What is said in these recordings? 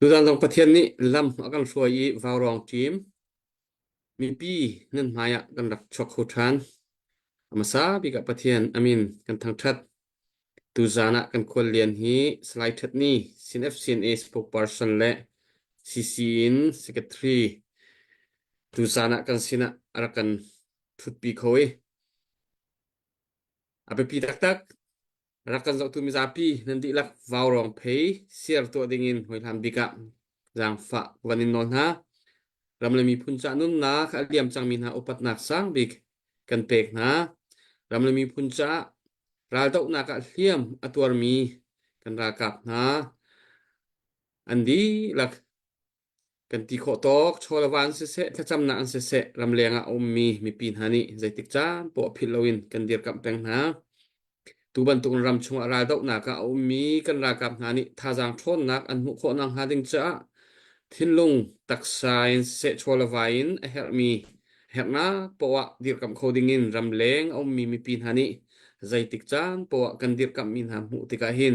ดูดันตรงประเทศนี้ลำอากันช่วยฟาวรองทีมมีปีนั่นหมายกันรักชกขุทานอามาซาบิกับประเทศอามินกันทั้งชัดตูจานะกันควรเรียนฮีสไลด์ทัดนี้ซินเอฟซีเอ็นเอสปกปาร์สันและซีซีอินสเกตทรีตูจานะกันสินะอากันทุดปีเขาapa pi tak tak rakan zok tu mizapi nanti lak vào rong pay share to dingin hoi lam bika jang fa wanin non ha ram le mi puncha nun na kha liam chang min ha upat nak sang bik kan pek na ram le mi puncha ral dau na ka hliam atwar mi kan ra kap na andi lak kan ti kho tok chola wan se se thacham na an se se ram lenga mi pin hani zaitik chan po philowin kan dir kam peng na tu ban tung ram chung ara dau na ka au mi kan ra kap na ni tha jang thon nak an mu kho nang ha ding cha thin lung tak sain se chola vain a help me help na po wa dir kam coding in ram leng au mi pin hani zai tik chan po wa kan dir kam min ha mu tika hin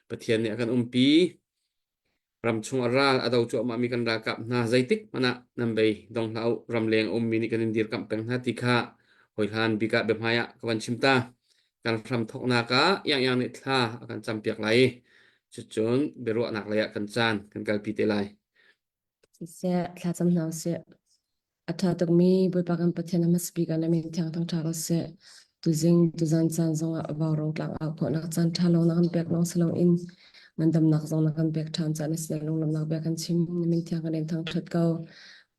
pathian ne kan pi ram chung ara adau chu ma mi kan ra kap na zai tik mana nambai dong lau ram leng mi ni kan dir kam peng na tikha hoi han bika be maya kawan chimta การทำทอกนากะอย่างนี้ท่าการจำเปียกไหลจุดจนเบรุหนักระยะกันจานกันการปีเตลัย se tla cham nau se atha tak mi boi pa kan pathian mas bi kan min thang thang tha ko se tu jing tu zan chan zong a ba rong tlang a pho nak chan tha lo na kan pek nong selo in man dam nak zong na kan pek than chan se long lam nak pek kan chim min thang kan thang that ko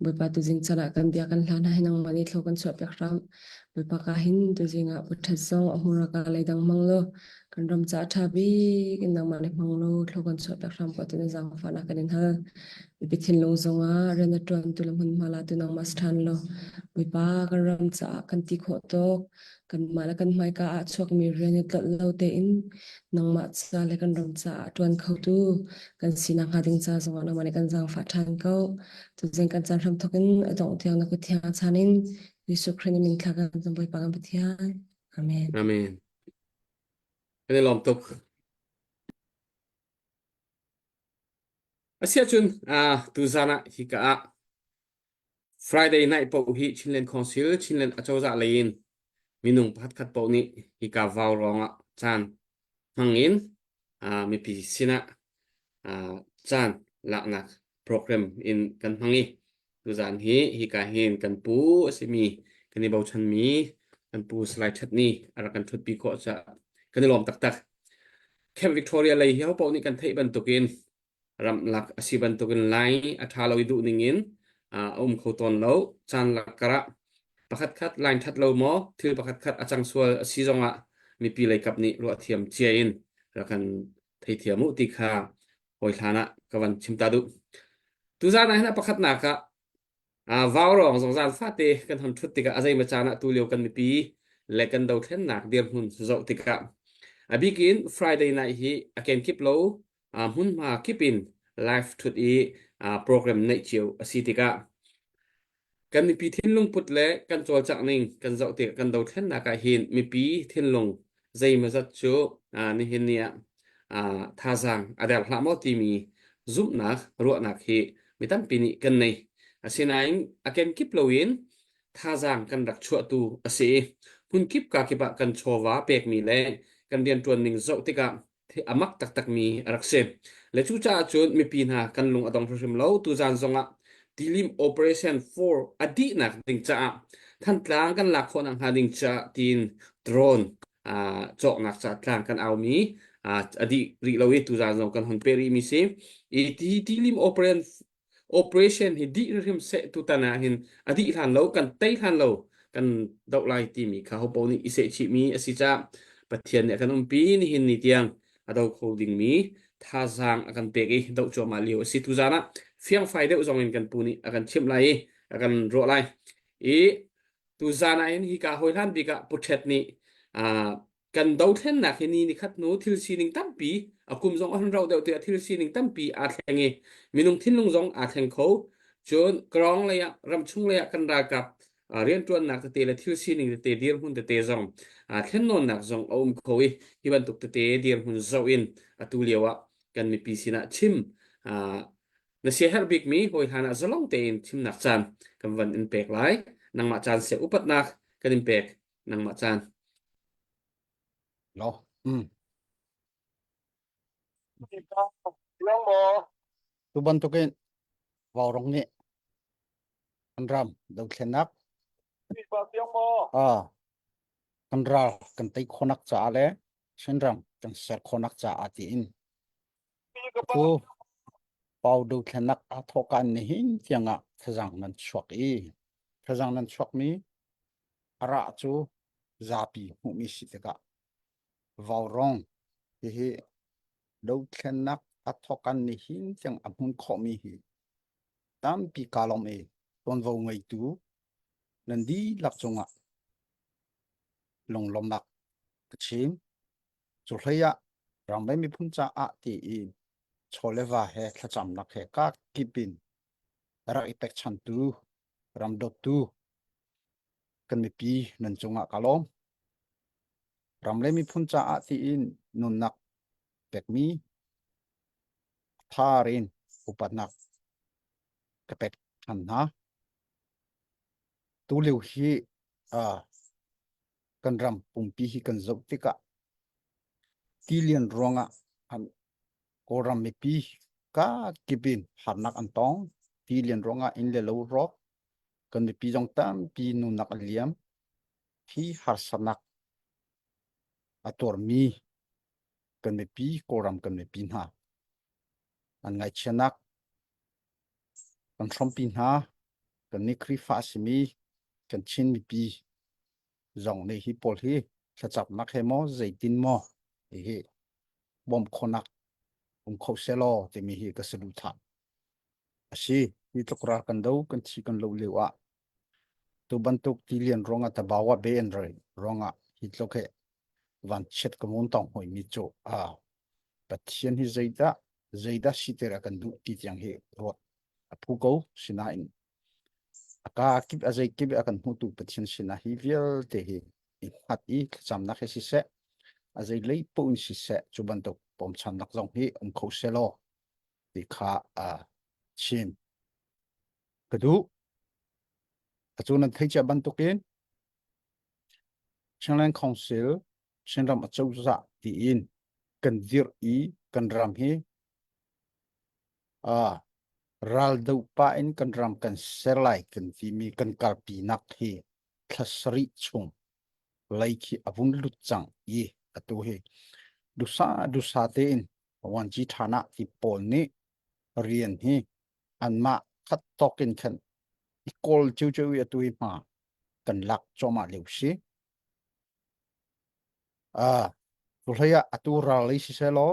boi pa tu jing chala kan bia kan hlan hai nang mani thlo kan chwa pek ram boi pa ka hin tu jing a pu that zong a hura ka le dang mang lo kan ram cha tha bi kin nang mani mang lo thlo kan chwa pek ram ko tu jang fa na kan ha bikin long zonga rena tuan tulam hun mala tu nang mas than lo mi pa kan ram cha kan ti kho to kan mala kan mai ka chok mi rena tat lo te in nang ma cha le kan ram cha tuan kho tu kan sinang ha ding cha zonga na mane kan jang fa than ko tu jeng kan chan ram thokin adong tiang na ko tiang chanin Yesu Christ min kha kan jam bai pa kan pathian amen อาเมนก็ได้ลองตกอาเซียจุนตูซานะฮิกะ Friday night ปอฮีชินเลนคอนซิลชินเลนอโจซาเลนมีนุ่งพัดคัดปอนี้ฮิกาวาวรองจานมังอินมีปีสินะอ่าจานละนักโปรแกรมอินกันมังอีตูจานฮิกาเฮนกันปูสิมีกันในเบาชันมีกันปูสไลด์ชัดนี้อะไรกันทุดปีก็จะกันในลอมตักตักแคมป์วิกตอเรียเลยเขาปอนี้กันเทบันตุกินรำหลักอาศิบันตุกินไลอัธาเราดูนิ่ง เขาตอนแล้วจานลักกระประคัดคัดไลน์ทัดเราหมอถือประคัดคัดอาจังสัวซีจงอ่ะมีปีเลยกับนี่รัวเทียมเจียนแล้วกันไทยเทียมุติคาโอยฐานะกวันชิมตาดุตุจานะนะประคัดหนักอะวาวรองสองจานฟาเตกันทำชุดติกะอะไรมาจานะตัวเลียวกันมีปีและกันเดาเทนหนักเดียมหุ่นโจติกะบิกิน Friday night ฮีอาเกนคิปโลหุ่นมาคิปอินไลฟ์ทุดอีโปรแกรมในเชียวสิติกะ กันมีปีเทียนลงพุดและกันจอจากหนึ่งกันเจ้าเตะกันเดาเทนนากาเห็นมีปีเทียนลงใจมาจัดโจนี่เห็นเนี่ยอ่าท่าทางอาเดลพระมอตีมีซุปนักรัวนักเฮมีตั้งปีนี้กันในเสียนายอาเกนกิปโลวินท่าทางกันรักชัวตูเสียหุ่นกิปกากิบะกันโชวาเปกมีแรงกันเรียนตัวหนึ่งเจ้าติกะที่อามักตักตักมีรักเสและชูจ้าจนมีปีนากันลงอดองพระชิมเล่าตูจานทรงะ dilim operation for adi nak ding cha than tlang kan lak khon ang hading cha tin drone chok nak cha tlang kan au mi adi ri lawi tu za zo kan hon peri mi se e ti dilim operation hi di rim se tu tana hin adi than lo kan tai than lo kan dau lai ti mi kha ho po ni ise chi mi asi cha pathian ne kan pi ni hin ni tiang adau kholding mi tha zang akan peki dau cho ma liu si tu zana phiang fai deuh zong in kan puni akan chim lai akan ro lai e tu zana in hi ka hoi han bi ka puthet ni a kan do then na khini ni khat no thil sining tampi akum zong an ro deuh te thil sining tampi a thengi minung thin lung zong a theng kho chon krong le ya ram chung le ya kan ra kap rian tuan nak te le thil sining te dir hun te zong thlen non nak zong om khoi hi ban tuk te dir hun zo in atu lewa kan mi pi sina chim na se her big mi hoi hana zalong te in thim nak chan kan van in pek lai nang ma chan se upat nak kan in pek nang ma chan lo tu ban tu ken vào rong ni kan ram dau thlen nak à kan ra kan tei khonak cha le sen ram kan ser khonak cha ati in tu pau dau thlen nak a thokan ni hin tianga thajang nan chwak i thajang nan chwak mi ara chu zapi hu mi si te ka vào rong hi dau thlen nak a thokan ni hin tiang a hun kho mi hi tam pi kalom e ton vo ngai tu nan di lak chunga long lom nak chim chu hleya ram mai mi phun cha a ti i chole wa he thla cham nak he ka kipin ra ipek chan tu ram dot tu kan mi pi nan chunga kalom ram le mi phun cha a ti in nun nak pek mi tharin upat nak ka pek han na tu liu hi a kan ram pum pi hi kan zok tika tilian ronga an koram mi pi ka kipin harnak antong tilian ronga in le lo rok kan mi pi jong tam pi nu nak liam hi har sanak ator mi kan mi pi koram kan mi pi na an ngai chanak kan throm pi na kan ni kri fa simi kan chin mi pi zong nei hi pol hi thachap nak he mo zaitin mo hi bom khonak kho selo te mi hi ka selu tha asi ni tokra kan do kan chi kan lo lewa tu bantuk tilian ronga ta bawa be en roi ronga hi tlokhe van chet ka mun tong hoi mi cho a pathian hi zaida sitera kan du ti tiang hi ro apu ko sina in aka kip azai kip akan hutu pathian sina hi vial te hi hat i cham na khe si se azai lei po in si se chu bantuk pom chan nak jong hi kho selo ti kha a chin kadu achunan thaicha bantukin Changlan Council Chenram achauza ti in kan dir i kan ram hi a ral do pa in kan ram kan serlai kan ti mi kan kalpi nak hi thasri chung lai khi avun lut chang i atu hi dusa te in wan ji thana ti pol ni rian hi anma khat tokin khan ikol chu chu atu hi ma kan lak choma leusi a Raya atura lai si selo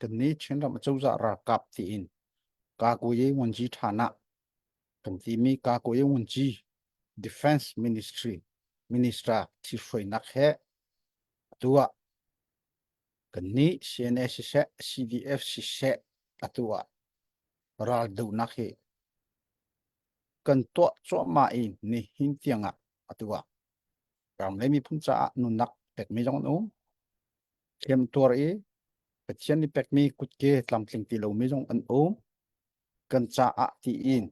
kan ni chenra ma chauza ra kap ti in ka ko ye wonji thana kan ti mi ka ko ye wonji defense minister ti foi nak he atua kan ni CNS si se CDF si se atua ral do nak he kan to cho ma in ni hin tianga atua ram le mi phun cha nu nak pek mi jong no kem tor e pathian ni pek mi kut ke tlam tling ti lo mi jong an om kan cha a ti in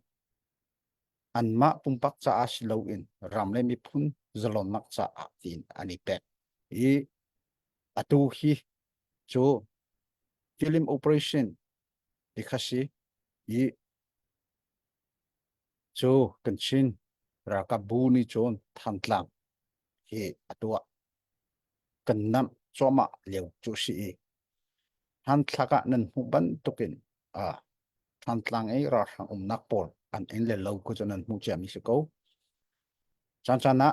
an ma pumpak cha a shilo in ram le mi phun zalon nak cha a tin ani pek e atu hi cho film operation dikhashi e cho kanchin ra ka bu ni chon than tlang he atua kan nam choma leu chu si e han thlaka nan hu ban tukin a than tlang e ra nak pol an en le lo ko chonan hu cha mi se ko chan chana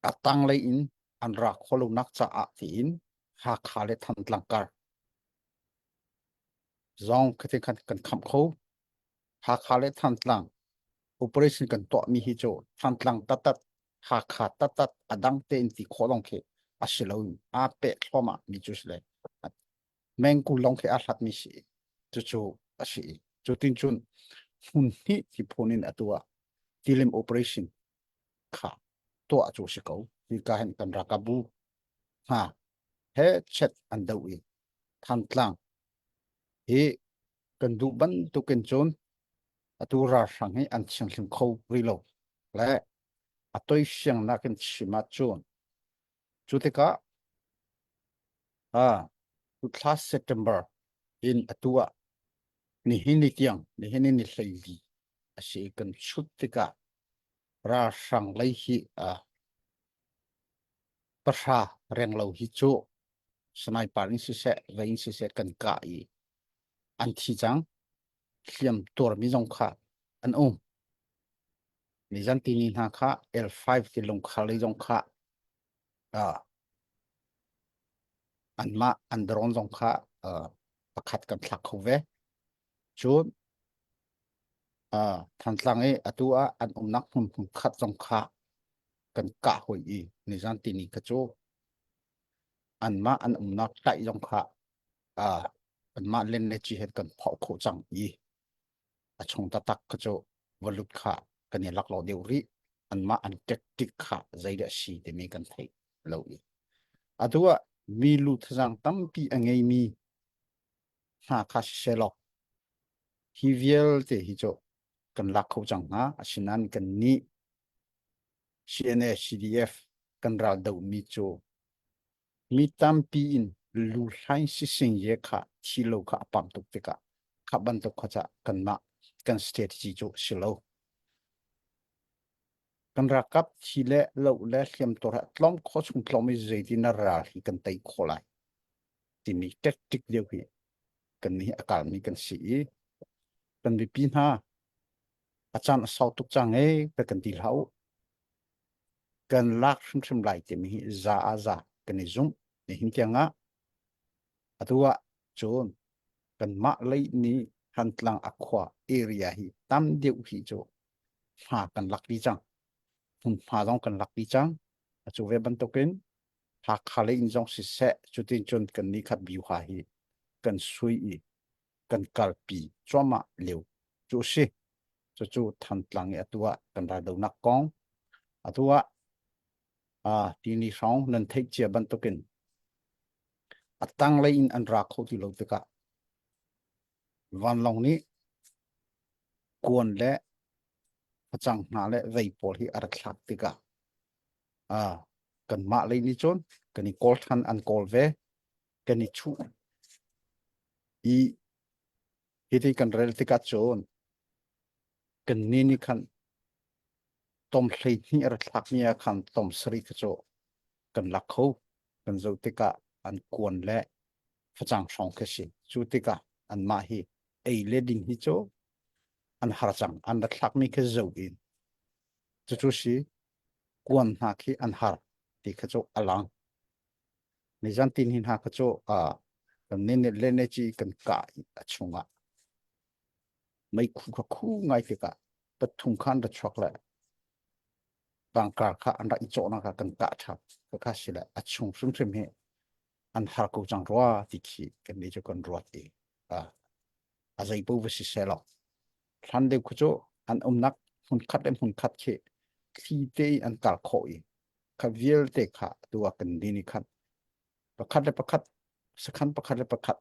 atang le in an ra kholu nak cha a ti in ha khale than tlang kar zong khathi khan kan kham kho ha khale than tlang operation kan to mi hi cho than tlang tatat ha kha tatat adang te in ti kholong khe asilo a pe thoma mi chu sle meng ku long khe a hlat mi si chu chu asi chu tin chun hun hi ti phonin atua tilim operation kha to a chu si ko hi ka hen kan ra ka bu ha he chet an dau i than tlang hi cần du bắn tu cần chôn tu ra sang hay ăn sang sang khâu rilo lẽ tôi sang na cần chỉ mà chôn chú thế cả tu last September in atua ni hini tiang ni hini ni sei asi cần chút thế cả ra sang lấy hi pasha reng lo hi chu sniper in se vein se kan ka I an thi chang khiam tor mi jong kha an ni jan ti ni na kha L5 ti long kha le jong kha an ma an dron jong kha pakhat kan thak kho ve chu than tlang e atua an nak hun khat jong kha kan ka hoi I ni jan ti ni ka chu an ma an nak tai jong kha an ma len ne chi het kan phau kho chang I achong ta tak ka chu valut kha kan ni lak lo deu ri an ma an tek tik kha zaida si te me kan thei lo I atua mi lu thang tampi angai mi ha kha selo hi vial te hi chu kan lak kho chang ha asinan kan ni CNA CDF kan ral dau mi chu mi tampi in lu hai si sing ye kha thilo kha pam tuk te ka kha ban tuk kha cha kan ma kan strategy chu silo kan rakap chile lo le hliam tor tlom kho chung tlom I zeiti na ra hi kan tai kholai ti mi tactic deu hi kan ni akal mi kan si kan bi pin ha achan sau tuk chang e pe kan til hau kan lak shim lai ti mi za kan ni zum ni hin tianga atua chon kan ma lei ni han tlang akwa area hi tam deu hi cho ha kan lak đi chang pha dong kan lak đi chang chu ve ban token ha khale in jong si se chu tin chon kan ni khat biu ha hi kan sui I kan kalpi choma leu chu si chu than tlang e atua kan ra do nak kong atua ti ni song nan thei chia ban token atang le in an ra kho ti lo te ka van long ni kuon le achang na le vei pol hi ar thak te ka kan ma le ni chon kan ni kol than an kol ve kan ni chu I hiti kan rel te ka chon kan ni khan tom hlei ni ar thak ni khan tom sri ka cho kan lak kho kan zo te ka an kuon le phachang song ke si chu te ka an ma hi ei le ding hi cho an har chang an da thak mi ke zo in chu si kuon ha khi an har ti ka cho alang ni jan tin hin ha ka cho kan ne le ne chi kan ka achunga mai khu ngai te ka pathum khan da chokla bang kar kha an da I cho na ka kan ka tha ka sila achung sum sum he an har ko chang ro ti khi kan ni cho kan ro ti azai po vi si selo than de khu cho an nak hun khat che khi te an kal kho I kha viel te kha tu kan di ni khat pakhat le pakhat sakhan pakhat le pakhat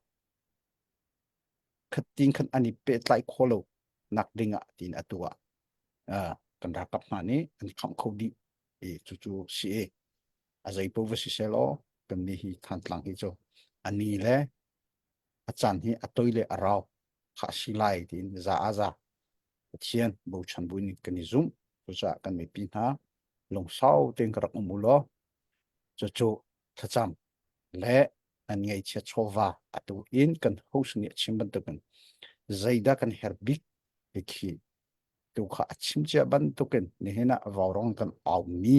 khat ting khan ani pe tlai kholo nak dinga tin atua kan ra kap ma ni an kham kho di chu si azai po vi si selo kan ni hi than tlang hi cho ani le achan hi atoi le arau kha silai tin za thian bo chan bu ni kan zum chu cha kan mi pin ha long sau ten karak mu lo chu thacham le an ngai che chova atu in kan host ni chimban to kan zaida kan herbik khi tu kha achim che ban to kan ni hena warong kan aw mi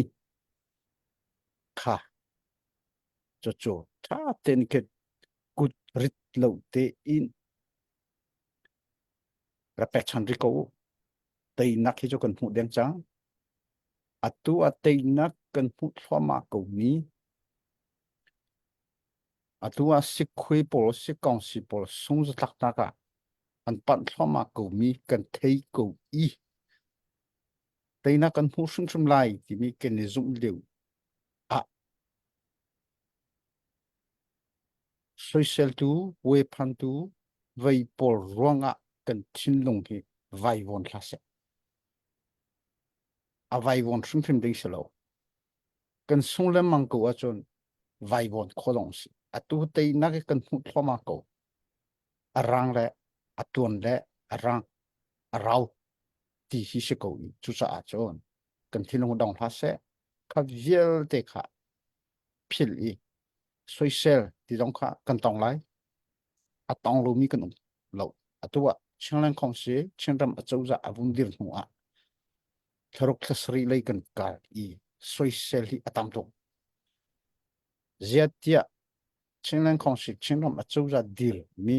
kha chu tha ten ke kut rit lo te in rapet chan ri ko tei nak hi cho kan hu deng chang atu atei nak kan hu thoma ko mi atua sikhui pol sikong si pol sung za tak taka an pan thoma ko mi kan thei ko I teina kan hu sum lai ti mi ken ni zum leu social tu we pan tu vây pol ruanga kan chin lung hi vai von klase a vai von shun phim ding selo kan sung le mang ko a chon vai von kholong si atu te na ke kan hu thoma ko arang le atun le arang arau ti hi se ko i chu sa a chon kan thin lung dong klase ka viel te kha phil i soi sel ti dong kha kan tong lai a tong lo mi kan lo atua changlang khong se changram a chau za avun dir nu a tharok thasri lei kan ka i soi sel hi atam to ziatia changlang khong se changram a chau za dir mi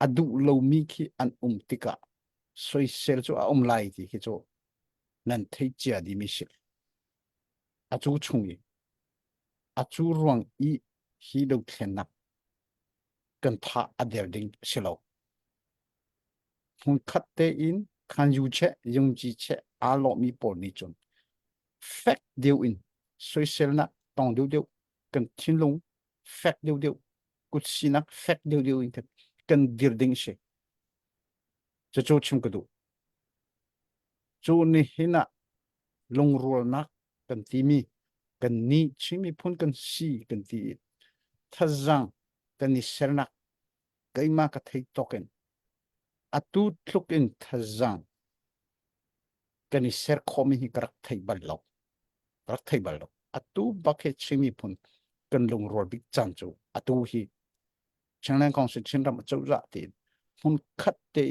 adu lo mi khi an tika soi sel chu a lai ti khi chu nan thei chia di mi sil a chu chung i a chu ruang i hi do thlen nak kan tha a der ding silo hun khat te in khan yu che yung ji che a lo mi por ni chun fact deu in social na tong deu kan thin lung fact deu kut sinak fact deu in kan dir ding she cho cho chim ka du chu ni hina lung rol nak kan ti mi kan ni chimi phun kan si kan ti thazang kan ni sernak kai ma ka thei token atu tlukin thazang kan ni ser khomi hi karak thei bal lo karak thei bal lo atu bakhe chimi phun kan lung rol big chan chu atu hi changlang kong se chin ram chau za ti phun khat te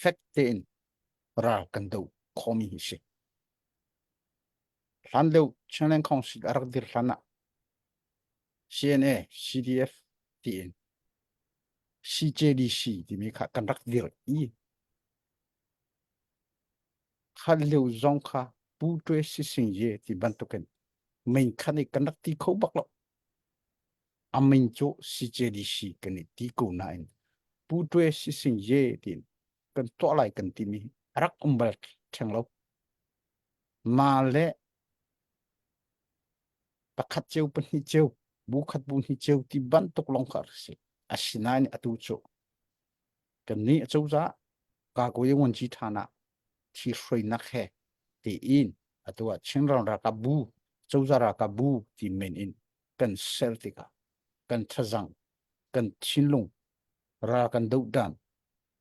fact te in ra kan do khomi hi se han leu changlang kong se arak dir hlana CNA CDF ti in CJDC ti mi kha kan rak dir i khan leu zong kha pu twe si sing ye ti ban to ken main khan ni kan rak ti kho bak lo amin cho CJDC kan ni ti ko na in pu twe si sing ye tin kan to lai kan ti mi rak umbal thang lo ma le pakhat cheu pan hi cheu bu khat bu hi cheu ti ban tok long khar se asinai ni atu cho kan ni chau za ka ko ye won chi thana chi hroi na khe ti in atua chingrang ra ka bu chau za ra ka bu ti men in kan seltika kan thazang kan chinlung ra kan do dan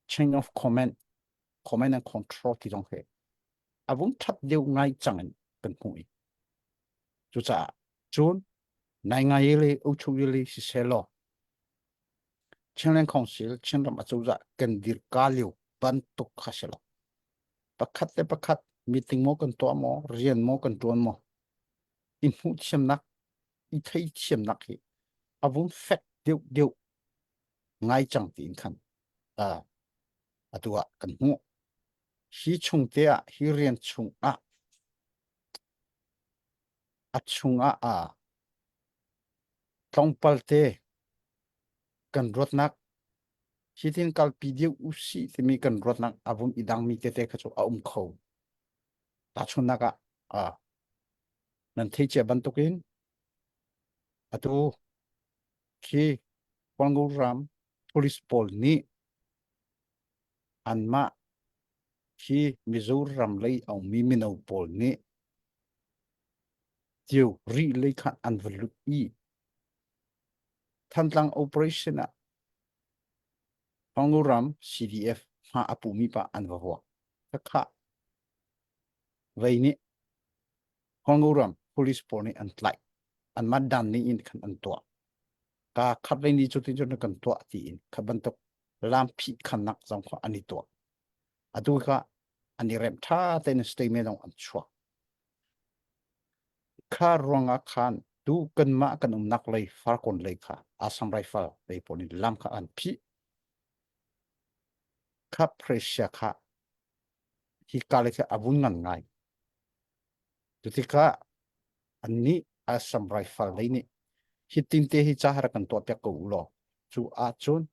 chain of command and control ti dong he avun that deu ngai changen kan hui chu cha chun nai ngai le u chu le si selo changlang council chingram a chauza kan dir ka liu ban tuk khaselo pakhat le pakhat meeting mo kan to mo rian mo kan ton mo in hu chem nak I thei chem nak hi avun fek deu ngai chang tin khan a atua kan hu hi chung te a hi rian chung a chung a tongpal te kan rot nak hitin kal pideu usi te mi kan rot nak avun idang mi te khacho a kho ta chun naka a nan thei che ban tukin atu khi Pangul Ram police pol ni anma khi Mizoram lei au mi minau pol ni tiu ri lei khan an valu I than operation a Pangul Ram CDF ha apu mi pa an va ho kha vai ni Pangul Ram police pol ni an tlai an ma dan ni in khan an to ka khat lai ni chutin chun kan to ti in khaban tok lam phi khan nak jang kho ani to atu kha ani rem tha ten statement on an chwa kha ronga khan tu kan ma kan nak lei far kon lei kha Assam rifle lei poni lam kha an phi kha pressure kha hi kale kha abun nan ngai tutika anni Assam rifle lei ni hitin te hi chahara kan to pek ko lo chu a chun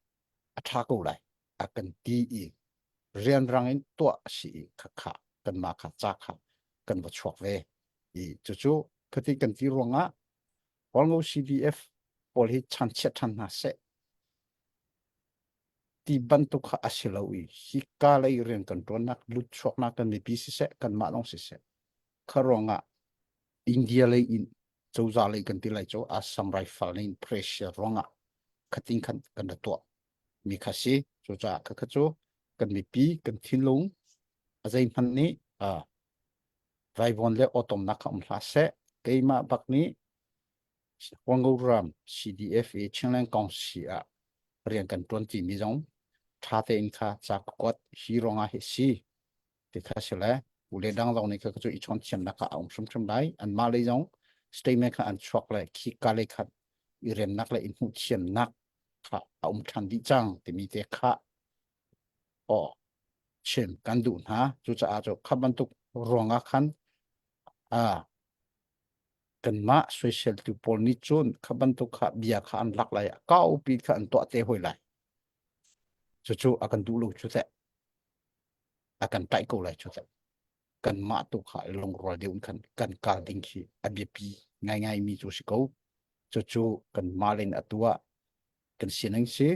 atha ko lai akan ti I rian rangin to si kha kha kan ma kha cha kha kan ba chok ve I chu chu khati kan ti ronga 我 CDF 我哩参切参那些 ti bantuk kha asilawi hi kalai ren kan ton nak lut chok nak kan mi pi si se kan ma long si se kharonga India lei in chouza lei kan ti lai cho Assam rifle in pressure ronga khating khan kan da to mi khasi chouza kha kha cho kan mi pi kan thin lung azai man ni vai von le otom nak am hla se keima bak ni wangoram CDF e changlang kong si a rian kan ton ti mi jong tha te in kha cha kot hi ronga he si te kha se le ule dang long ni kha chu i chon chen na ka ong sum sum dai an ma le jong statement kha an chok le khi ka le khat i rem nak le in hu chen nak kha ong than di chang te mi te kha o chen kan du na chu cha a cho khaban tu ronga khan kan ma social tu pol ni chun khaban tu kha bia kha an lak lai ka u pi kha an to te hoi lai chu chu akan du lo chu te akan tai ko lai chu te kan ma tu kha long ro de un kan ka ding khi abi pi ngai ngai mi chu si ko chu chu kan ma len atua kan sinang si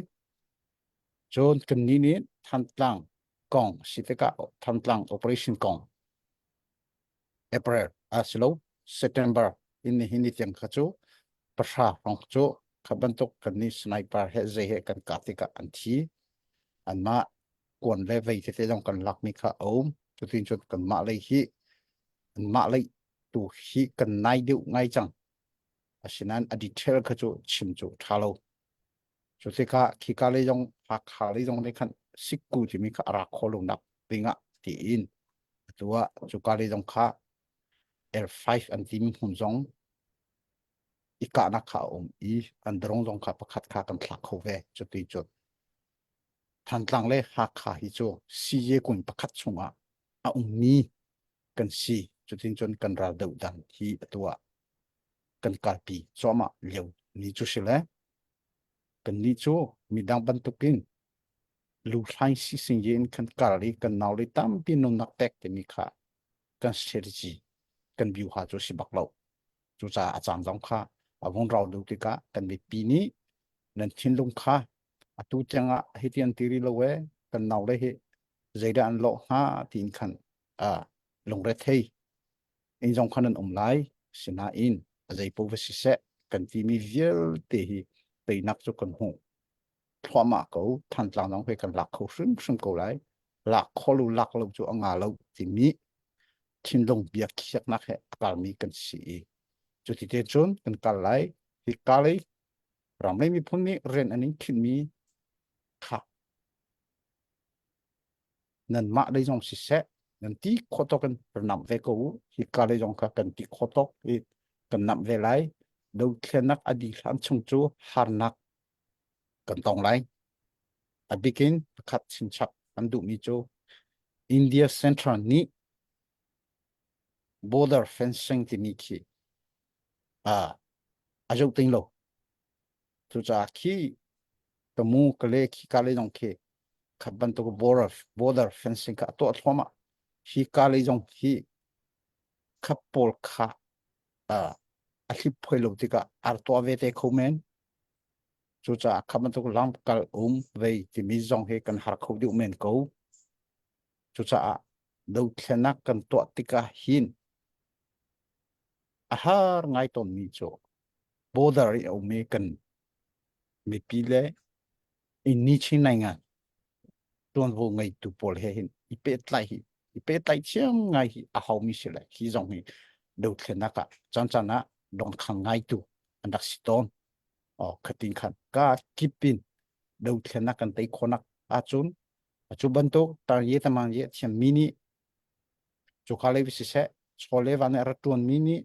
chon kan ni ni than tlang kong si te ka than tlang operation kong April asilo September in hini tiang kha chu pasha rong chu khaban tok kan ni sniper he ze he kan ka ti ka an thi an ma kon le vei te te dong kan lak mi kha om chu tin chu kan ma le hi an ma le tu hi kan nai deu ngai chang asinan adi thel kha chu chim chu thalo chu te ka khi ka le jong ha kha le jong le khan sikku ji mi kha ra kholu nak pinga ti in tua chu ka le jong kha L5 an tim hun jong ika na kha i an drong jong kha pakhat kha kan thak kho ve chu ti chu than tlang le ha kha hi chu si ye kun pakhat chunga a ni kan si chu tin chon kan ra deu dan hi atua kan kal pi choma leu ni chu sile kan ni chu mi dang ban tukin lu thlai si sing yen kan kali kan naw le tam pi no nak tek te mi kha kan strategy kan view ha chu si bak lo chu cha acham jong kha avong raw du ti ka kan mi pi ni nan thin lung kha atu changa hitian tiri lo we kan naw le he zaida an lo ha tin khan long re thei in jong khan an lai sina in azai po ve si se kan ti mi viel te hi te nak chu kan hu thwa ma ko than tlang jong he kan lak kho sum ko lai lak kholu lak lo chu anga lo ti mi thin long biak khiak nak he kal mi kan si chu ti te chon kan kal lai hi kalai ram lai mi phun ni ren anin khin mi kha nan ma dei jong si se nan ti khotok kan pranam ve ko hi kalai jong kha kan ti khotok i kan nam ve lai do thlenak adi hlam chung chu har nak kan tong lai a bikin khat sin chak an du mi chu India Central ni border fencing ti mi khi ajo ting lo chu cha khi tamu kale khi kale jong khi khaban to border fencing ka to thoma hi kale jong hi khapol kha a hi phoilo ti ka ar to ve te khomen chu cha khaban to lam kal ve ti mi jong he kan har kho di men ko chu cha do thena kan to ti ka hin a har ngai ton mi cho border o me kan mi pile in ni chin nai nga tuan vô ngay tu pol he hin ipe tlai chiang ngai hi a hau mi sila hi jong hi do thena ka chan chan na dong khang ngai tu andak siton o khatin khan ka kipin do thena kan tei khonak a chun chu ban to tar ye tamang ye chem mini chu khale bi se chole van er tuan mini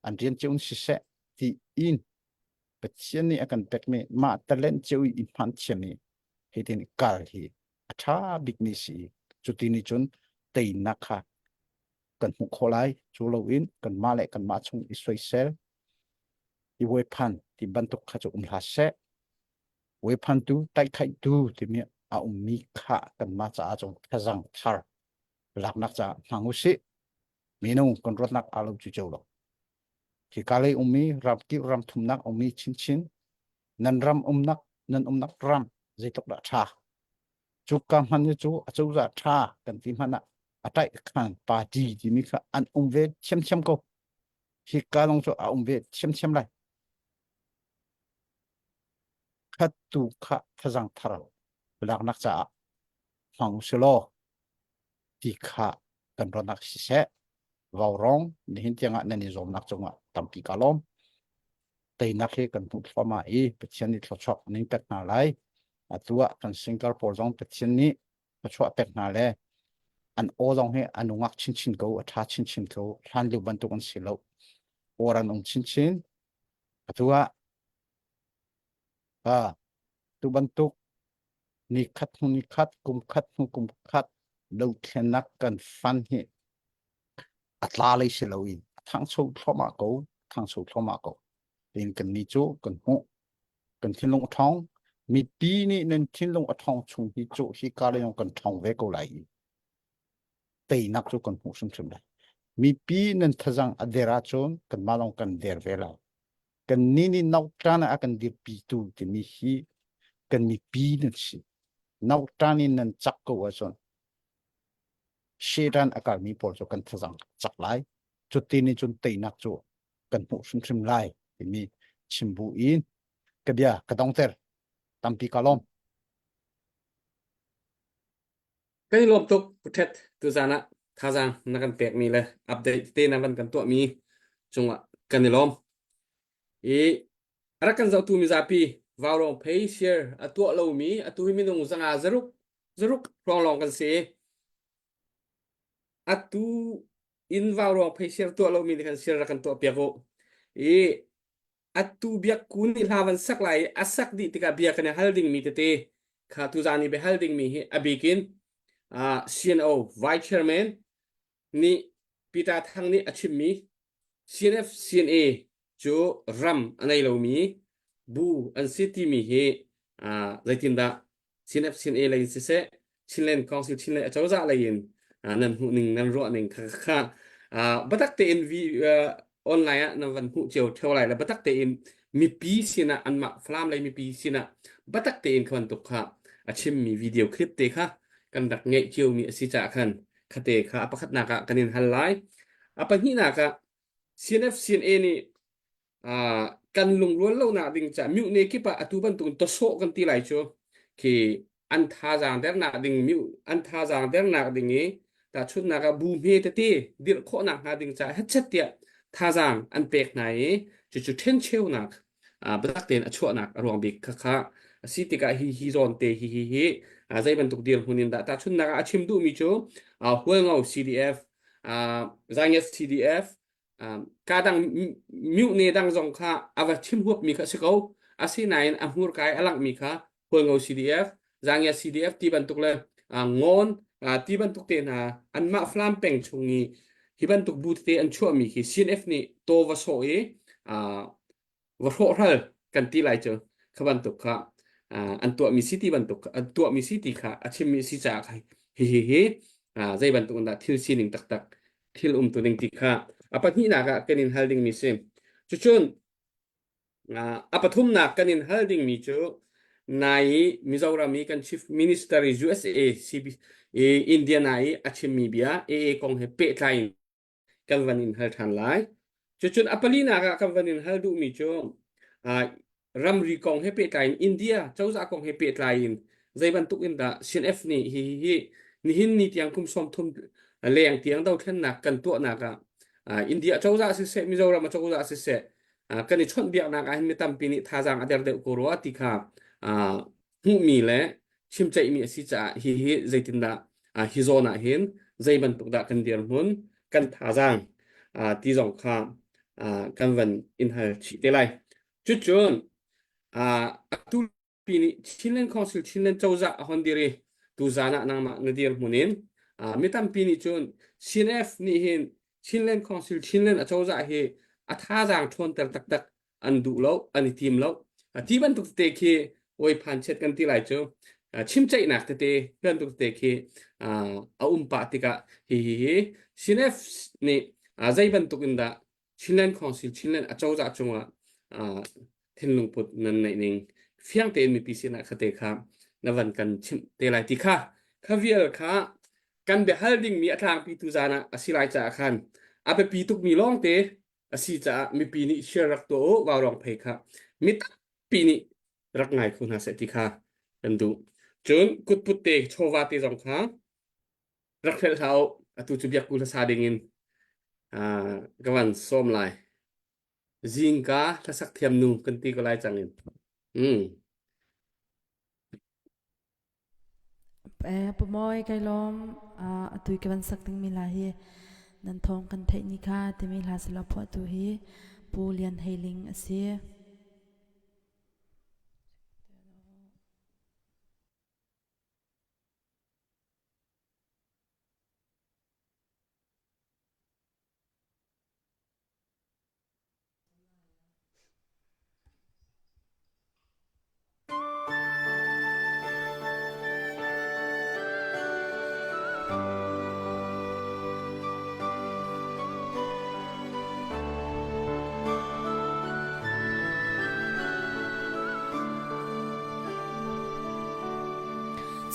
an rian chun si se ti in pathian ni akan pek me ma talent chui in phan chemi hitin kal hi tha big si chuti ni chun tei nakha kan hu kholai chu lo in kan ma le kan ma chung i soi sel i we phan ti bantuk kha chu la se we phan tu tai khai tu ti mi a mi kha kan ma cha chung khazang thar lak nak cha hangu si minu kon rot nak alo chu chu lo ki kale mi rap ki ram thum nak mi chin chin nan ram nak ram dây tóc đã cha chú cam hắn như chú chú ra cha cần tìm hắn à tại khăn bà gì thì mình phải ăn về xem cô khi cá long cho về xem lại khát tu khát phật giang tharo lạc nặc cha hoàng selo thì khát cần rồi nặc sẽ vào rong để hiện tiếng anh nên zoom nặc trong tam pi kalom tây nặc he cần phụ pha mai bạch chân đi thọ chọc nên tết nào lại à tua cần Singapore zong bạch chân ní thọ chọc tết nào lại an ô zong he an ungak chin go tha chin go han lu ban tu kan silo oran ong chin à tua à tu ban tu ni khat kum khat đâu khen nak kan fan he atla lấy silo in thang sâu thoma go tin kan ni chu kan hu kan thin long thong mi pi ni nen thin long thong chung hi chu hi ka le yong kan thong ve ko lai tei nak chu kan hu sum lai mi pi nen thajang adera chon kan malong kan der ve la kan ni nau trana akan dir pi tu ti mi hi kan mi pi nen si nau trani nen chak ko wa chon shedan akal mi por chu kan thajang chak lai chu ti ni chun tei nak chu kan hu sum lai ti mi chimbu in ka bia ka dong ter tampi kalom cái lộp tục thật từ ra nè thà rằng nó cần tẹt miเลยupdate tên nó vẫn cần tụi mi chung ạ cần đi lom ý ara kan zau tu mi zapi vào rong pay share a tụi lâu mi a tụi mi nung zanga zaruk rong long kan se a tu in vào rong pay share tụi lâu mi kan share ra kan tụi piago ý a tu biak kun il havan sak lai a sak di tika biak kan holding mi te kha tu zani be holding mi hi abikin CNO Vice Chairman ni pita thang ni achim mi CNF CNA cho ram anai lo mi bu an city mi he zaitin da CNF CNA lai se Chinlen Council Chinlen chaw za lai in nan hu ning nan ro ning kha batak te in vi online na van hu chiao thau lai la batak te in mi pi sina an ma flam lai mi pi sina batak te in khan tuk kha achim mi video clip te kha kan dak ngai chiu mi si cha khan khate kha apakhat na ka kanin halai apa hi na ka CNF CNA ni kan lung luan lo na ding cha mu ne ki pa atu ban tu to so kan ti lai cho ki an tha jang der na ding mu an tha jang der na ding e ta chut na ka bu me te ti dir kho na ha ding cha het chat tia tha jang an pek na e chu ten cheu na batak ten a chho na rong bi kha kha si ti ka hi zon te hi zai ban tuk dir hunin da ta chun na achim du mi chu hual ngau CDF zangya CDF kadang mu ne dang zong kha awa chim huap mi kha sikau asi nain amur kai alang mi kha hual ngau CDF zangya CDF ti ban tuk le ngon ti ban tuk te na an ma flam peng chungi hi ban tuk but te an chua mi ki CNF ni to wa so e wa ro hal kan ti lai chu khaban tuk kha an tua mi city ban tuk an tua mi city kha achim mi si cha khai hi zai ban tuk da thil sining tak thil tu ning ti kha apa ni na ka kenin holding mi sem chuchun apa thum na kenin holding mi chu nai Mizoram mi kan chief minister USA CB India nai achim mi bia kong he pe tlain kan vanin hal than lai chuchun apali na ka kan vanin hal du mi chu ram ri kong he pe tlain India chauza kong he pe tlain zai ban tuk in da CNF ni ni hin ni tiang kum som thum leng tiang dau thlen na kan tu na ka India chauza se Mizoram chauza se kan ni chon biak na ka hin mi tam pi ni tha jang ader de ko ro ti kha hu mi le chim chai mi si cha zai tin da hi zona hin zai ban tuk da kan dir hun kan tha jang ti jong kha kan van in hal chi te lai chu chun tu pi ni Chinlen Council Chinlen chauza hon dire tu zana nang ma nadir munin mi tam pi ni chun CNF ni hin Chinlen Council Chinlen a chauza he a tha jang thon ter tak an du lo an tim lo ti ban tuk te ki oi phan chet kan ti lai chu chim chai nak te kan tuk te ki a pa ti ka hi CNF ni zai ban tuk in da Chinlen Council Chinlen a chauza chunga thin lung put nan nei ning fiang te mi pi sina khate kha na van kan chim te lai ti kha vial kha kan be holding mi athang pi tu zana asilai cha khan ape pi tuk mi long te asi cha mi pi ni share rak to wa rong phei kha mit pi ni rak ngai khuna se ti kha kan du chun kut put te chowa te jong kha rak fel thau atu chu biak ku sa ding in kawan som lai zinga thasak thiam nu kan ti ko lai changin Pomoy kay lom atuy kawan sak ting mila hi nan thong kan thei ni kha te mi la sala pho tu hi pulian heiling ase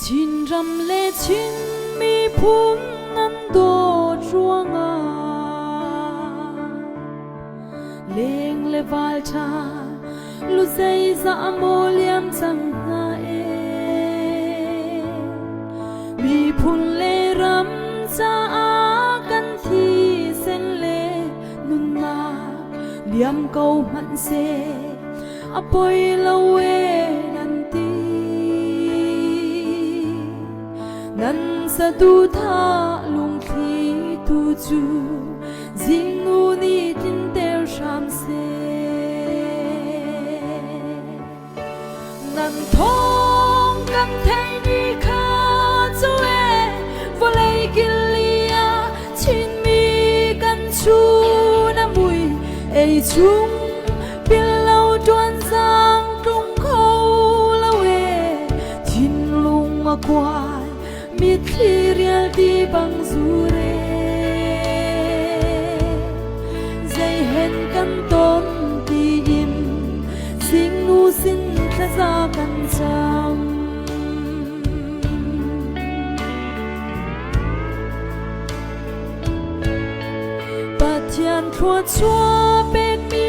chin ram le chin mi phum nan do ruanga leng le val cha lu sei za amoliam cham na mi phun le ram cha a kan thi sen le nun na liam câu man se apoi lawe nan sa tu tha lung thi tu chu jing nu ni tin ter sham se nan thong kan thei ni kha chu e vo lei kilia chin mi kan chu na mui ei chung pil lâu đoan giang trung khâu lâu e thin lung a qua mit rial di bang zure dây hen kan ton ti im sing nu sin tha za kan cham pathian thua chua pek mi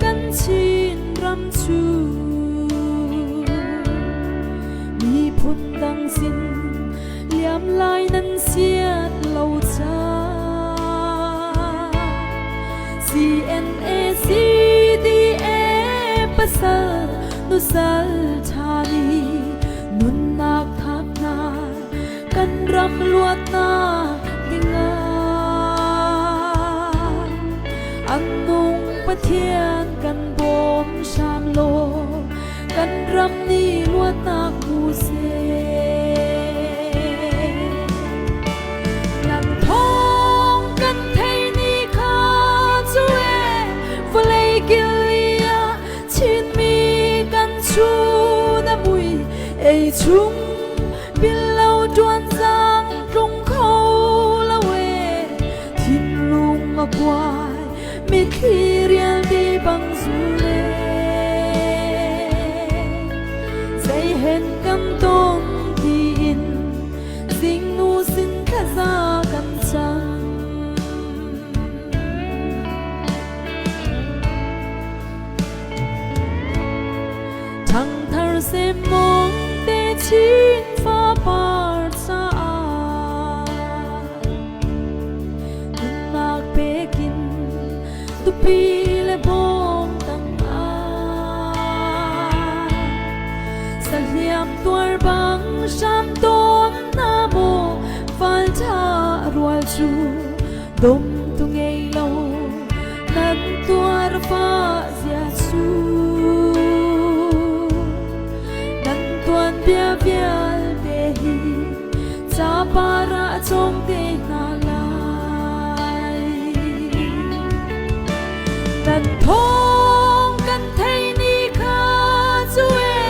kan chin ram chu mi phun dang sin liam lai nan siat lâu cha CNA CDA pasal nu sal thani nun nak thak na kan ram luat na dinga anung pathian kan bom sham lo kan ram ni luat na ku se ei chung bin lâu đoan giang trung khâu lâu e thin lung a quai mi khi rial đi bang zule dây hen cam tôn thì in ding nu sin kha za kan chang thang thar se mong chin pha par sa nak pekin tu pi le bom tang sa liam tuar bang sham tom na mo fal tha rual chu dom tu ngei lo nan tuar fa zia chu bia vial de hi cha para chong te na lai nan thong kan thei ni kha chu e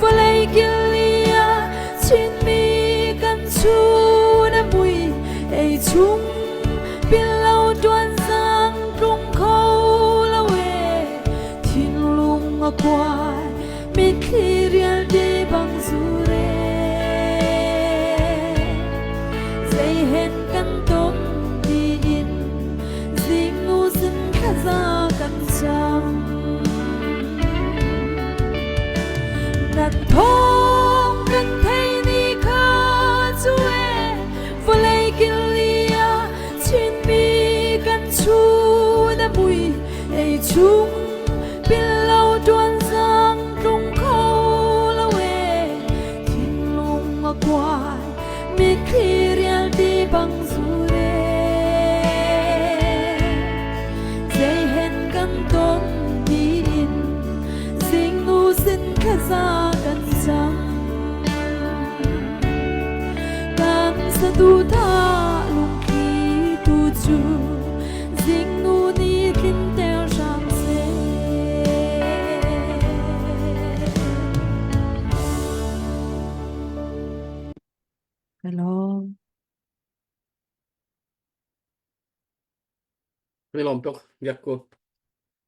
vo lei kilia chin mi kan chu na mui ei chung pin lâu đoan giang trung khâu lâu e thin lung a quai mi khi rial đi bang zure za kan cham na thong kan thei ni kha chu e volei kin lia chin mi kan chu na mui ei chung pin lâu tuan giang rung khâu lâu e thiên lung mà quài mi khi riêng đi bằng du re dây hen căn tôn đi in dinh nu xin khát ra căn trăng căn sa tu tha lung khi tu chu dinh nu ni kin teo sang se hello Ni lom tok biak ko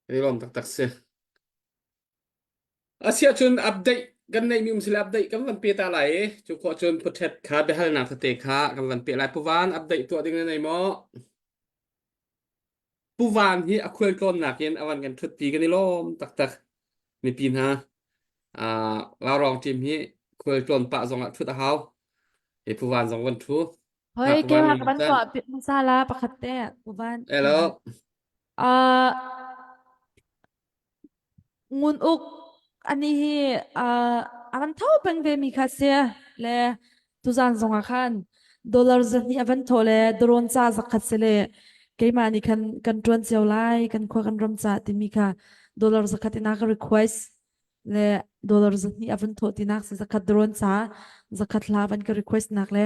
ni lom tak tak se asia chun update kan nei mi sila update kan van pe ta lai chu ko chun protect kha be hal na te kha kan van pe lai puwan update to ding nei mo puwan hi akhwel klon nakin awan kan thut pi kan ni lom tak tak mi pin ha la rong team hi khwel klon pa zong a thut a haw e puwan zong wan thu Hoy, kaya nga kaban to, masala, pakate, uban. hello Ah, ngun uk, ani hi, avan tau pang ve mi kasi, le, tuzan zonga kan, dollar zan ni avan to le, doron sa zakat sile, kay mani kan tuan siyaw lai, kan kwa kan ram sa, timi ka, dollar zakat inaka request, le, dollar zan ni avan to tinak sa zakat doron sa, zakat laban ka request nak le,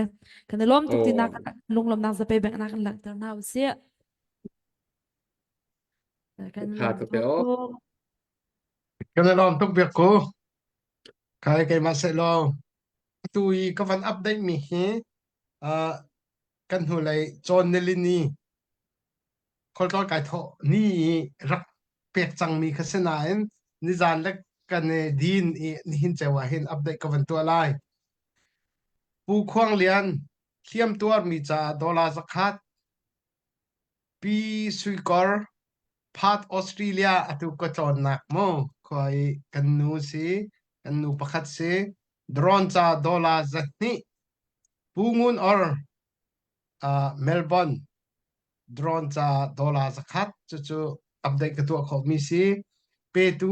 kan lom tuk tinak lung lom nak sa pe bang nak lang tar na usia. Kan kha lom to pe o tuk. Cái này làm tục việc cô cái mà sẽ lo tui có phần update mi hi à kan hu lại John Nelini kol kol kai tho ni rak pek chang mi khasena en ni zan lek kan din ni hin chewa hin update ka van to lai pu khwang lian thiam tuar mi cha dola zakhat pi suikor phat Australia atu ko chon nak mo khoi kan nu si kan nu pakhat si drone cha dola zakni pungun or Melbourne drone cha dola zakhat chu chu update ka tu kho mi si pe tu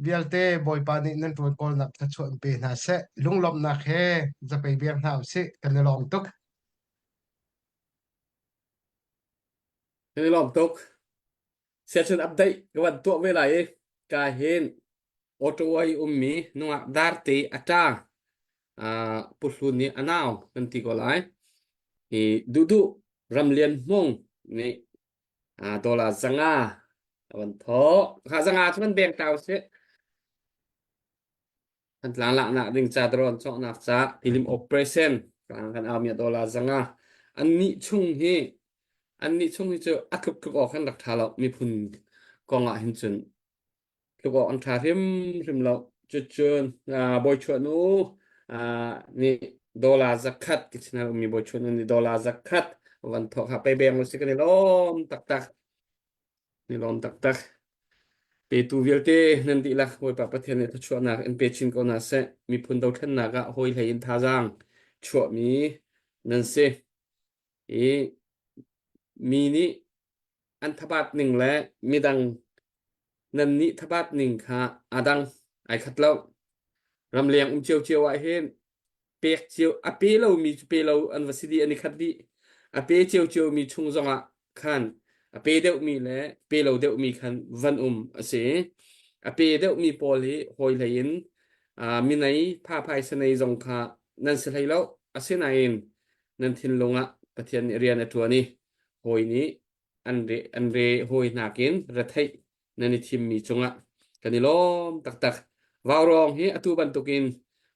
vialte boy pa ni nan tu kol nak ta chuan pe na se lunglom na khe za pe biang na se kan lom tuk ni lom tok sia chun update ka van to ve lai ka hen otowai ummi nuwa darte ata puhlun ni anaw kan ti ko lai i dudu ramlian mong ni dola zanga awan tho kha zanga chuan beng taw se kan tlang la na ding cha dron chok na cha film operation kan amia dola zanga anni chung hi chu akhup khup ok kan rak thala mi phun konga hin chun khup ok an tha rim lo chu chun boy chu nu ni dola zakat kichna mi boy chu ni dola zakat wan tho ha pe beng lo se kan ni lom tak ni lom tak pe tu vialte nan ti la hoi pa pathian ne thua na en pe chin ko na se mi phun do than na ga hoi lai in tha jang chua mi nan se e mi ni an thabat ning le mi dang nan ni thabat ning kha adang ai khat lo ram leng chiêu ai hen pek chiêu a pe lo mi pe lo an vasidi ani khat di a pe chiêu mi chung zonga khan a pe deuh mi le pe lo deuh mi khan van ase a pe deuh mi pol hi hoi lein mi nei pha phai sanei zong kha nan se lai lo ase na in nan thin longa pathian rian athuani hoi ni an re hoi nakin rathai nani thim mi chunga kani lom tak wawrong hi atu ban tukin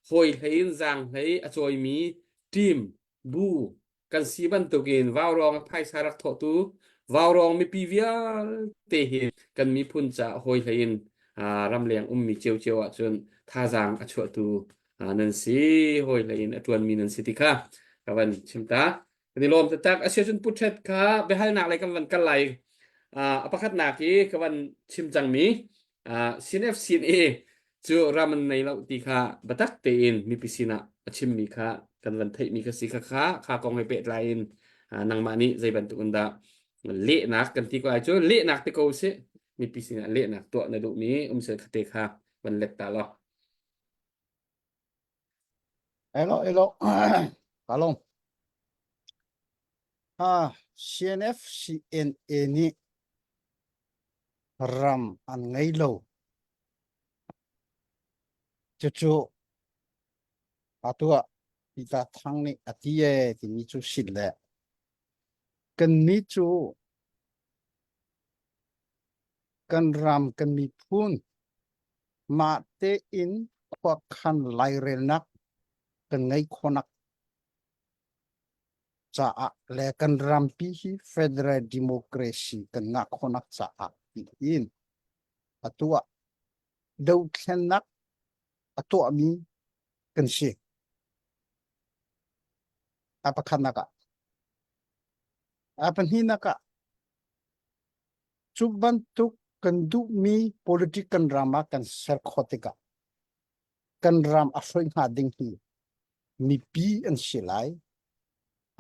hoi lein zang lei achoi mi team bu kan si ban tukin wawrong phai sarak tho tu wawrong mi pivial te hi kan mi phun cha hoi lein ram leng mi chiêu a chun tha jang a chu tu nan si hoi lein atun mi nan si ti kha kawan chimta ni lom tak asia chun puthet kha behal na lai kan van kal lai apakat na ki kawan chimchang mi CNF CNA chu raman nei lo ti kha batak te in mi pisina achim mi kha kan van thei mi ka si kha kong he pe lain nang mani zai ban tu unda le nak kan ti ko ai chu le nak te ko se mi pisina le nak to na du mi se khate kha van lek ta lo Hello kalong CNF CNA ni ram an ngai lo chu atua ita thang ni atie ti mi chu sit le kan mi chu kan ram kan mi phun ma te in kwa khan lai rel nak kan ngai khonak cha a le kan ram pi hi federal democracy kan nga khonak cha a in atua dau thlen nak atua mi kan si apa khanaka apan hinaka chubantuk kan du mi political drama kan ser khotika kan ram afoi ha ding hi mi pi an silai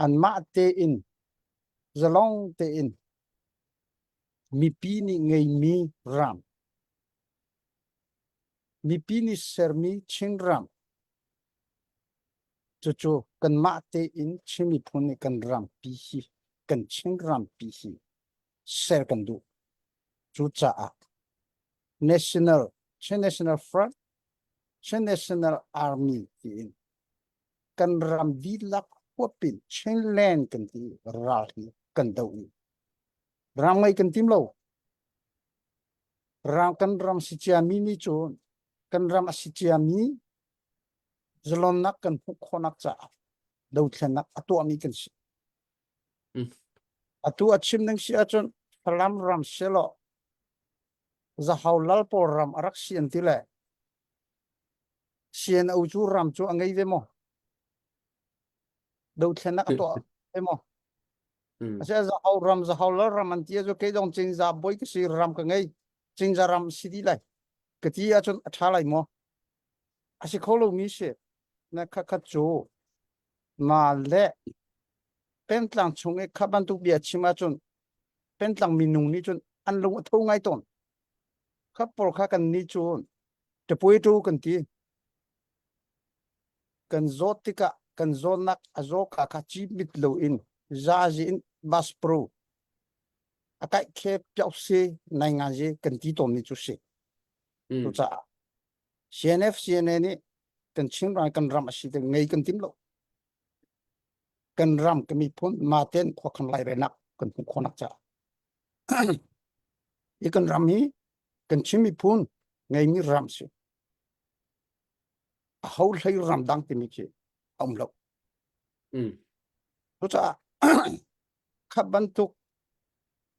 an ma te in zalong te in mi pi ni ngei mi ram mi pi ni ser mi ching ram chu kan ma te in chimi phun ni kan ram pi hi kan ching ram pi hi ser kan du chu cha a national front national army in kan ram di lak hopin chen len kan ti ra hi kan dau ni ram ngai kan tim lo ram kan ram si chia mi ni chu kan ram si chia mi zalon nak kan hu khonak cha dau thlen nak atua mi kan si atua chim nang si achon ram ram selo za haulal por ram arak sian ti le sian au chu ram chu angai ve mo dau thlen nak atua ve mo ase za haulal ram an ti zo ke dong ching za boy ke si ram ka ngai ching za ram si di lai ke ti achon atha lai mo ase kholo mi se na kha chu ma le pentlang chung e khaban tu bia chima chun pentlang minung ni chun an lo tho ngai ton kha por kha kan ni chun te pui tu kan ti kan zotika kan zonak azo kha chi mit lo in za ji in bas pro akai khe pyau se nai nga je kan ti ton ni chu se tu cha CNF CNA ni kan ching ran kan ram asi te ngai kan tim lo kan ram kan mi phun ma ten kho khan lai re nak kan hu khonak cha i kan ram hi kan chimi phun ngai mi ram se haul lai ram dang ti mi che om lo tu cha khaban tu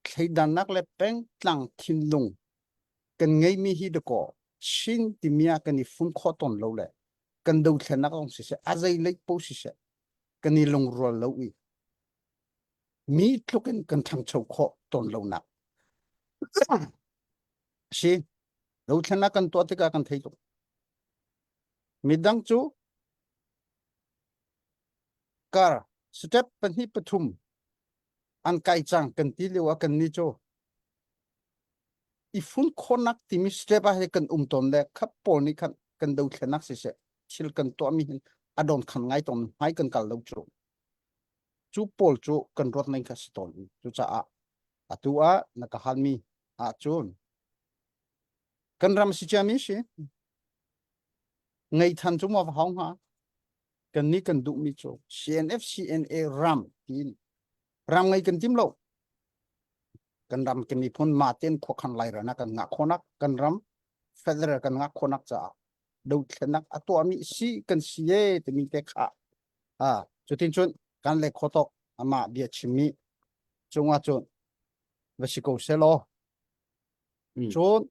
khai dan nak le peng tlang thin lung kan ngai mi hi de ko shin ti mia kan ni phun kho ton lo le kan dau thlen nak ong se azai lek po se kan ni long ro lo wi mi tlukin kan thang chau kho ton lo nak si lo thlen nak kan to te ka kan thei to midang chu kar step pan hi pathum an kai chang kan ti lewa kan ni cho ifun khonak ti mi step a he kan ton le khap pol ni khan kan dau thlenak se thil kan to mi adon khan ngai ton hai kan kal lo chu pol chu kan rot nai kha stol chu cha a atua na ka hal mi a chun kan ram si cha mi she ngai than chu ma hong ha kan ni kan du mi cho CNF CNA ram tin ram ngai kan tim lo kan ram kan mi phun ma ten kho khan lai ra na kan nga khonak kan ram federal kan nga khonak cha do thlenak atua mi si kan si ye te mi te kha chu tin chun kan le khotok ama bia chimi chunga chun vasiko selo chun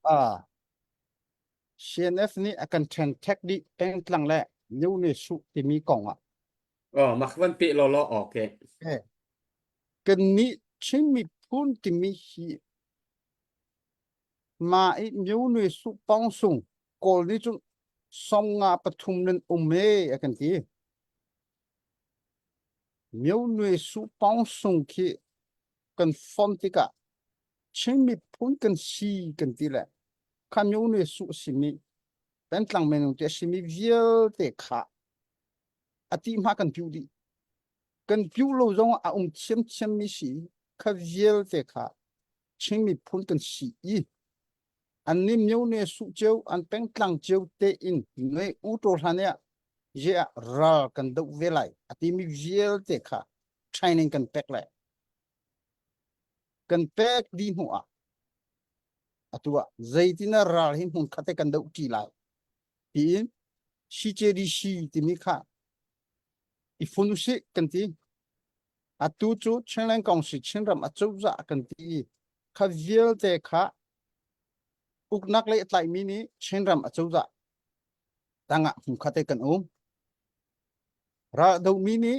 CNF ni akan tren tek di peng tlang le new ne su ti mi kong mak van pe lo okay kan ni chimi phun ti mi hi mà ít miếu nuôi su bong sung call đi chung song nga pathum nên mê akan ti miếu nuôi su bong sung khi cần phong ti cả chính mi phun cần si cần ti lại kham miếu nuôi su si mi bên tlang men te si mi viel te kha ati ma kan piu di cần piu lo zong a chiêm chiêm mi si kha viel te kha chính mi phun cần si anh nim nhau nè su chiếu anh beng tlang chiếu tê in ngay u tô hàn ya ya ra cần đậu về lại à tìm mi viel tê khá training cần pek lại cần pek đi hoa à tua dây tin ra hin hun khate cần đậu chỉ lại tìm si chê đi si tìm mi khá ifunu si cần tí à tu chú chen lên công si chen ram à chú dạ cần tí khá viel tê khá uk nak le tlai mini chen ram a chouza tanga hum khate kan ra do mini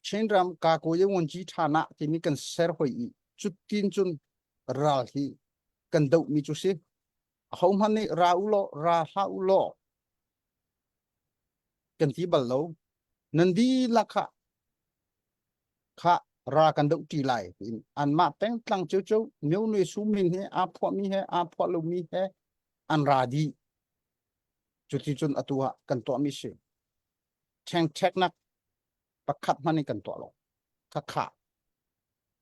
chen ram ka ko ye won ji thana ti mi kan ser hoi chu tin chun ra hi kan do mi chu si hom han ni ra ulo ra ha ulo kan ti bal lo nan di la kha ra kan do ti lai an ma peng tlang chou chou meu nuôi su min he a pho mi he a pho lo mi he an ra di chu ti chun atua kan to mi si thang thek nak pakhat mani kan to lo kha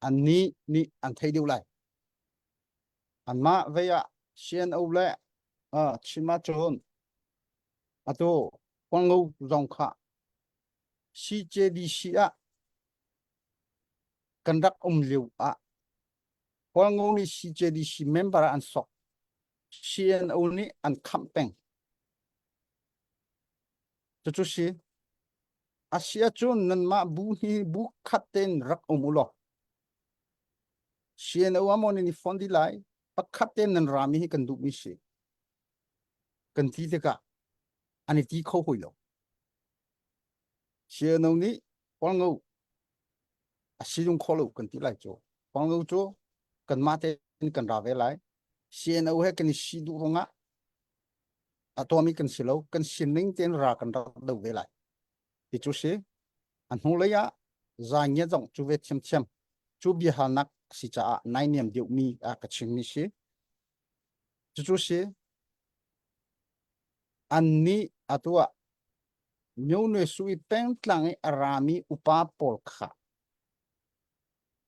an ni an thei diu lai an ma ve ya sian o le chima chon ato kwangou zong kha si che di si a kan rak liu a kwangou ni si che di si member an sok sian o ni an khampeng chu si asia chun nan ma bu hi bu khaten rak umulo sian o amon ni fondi lai pakhaten nan rami hi kan du mi si kan ti te ka ani ti kho hoi lo sian o ni kwangou asiyung kho lo kan ti lai cho kwangou cho kan ma te kan ra ve lai sian o he kan si du ronga atomi kan silo kan sining ten ra kan ra do ve lai ti chu si an hong le ya za nya jong chu ve chem chem chu bi ha nak si cha nai niam diu mi a ka ching mi si chu si an ni atua nyu ne sui peng tlang arami upa pol kha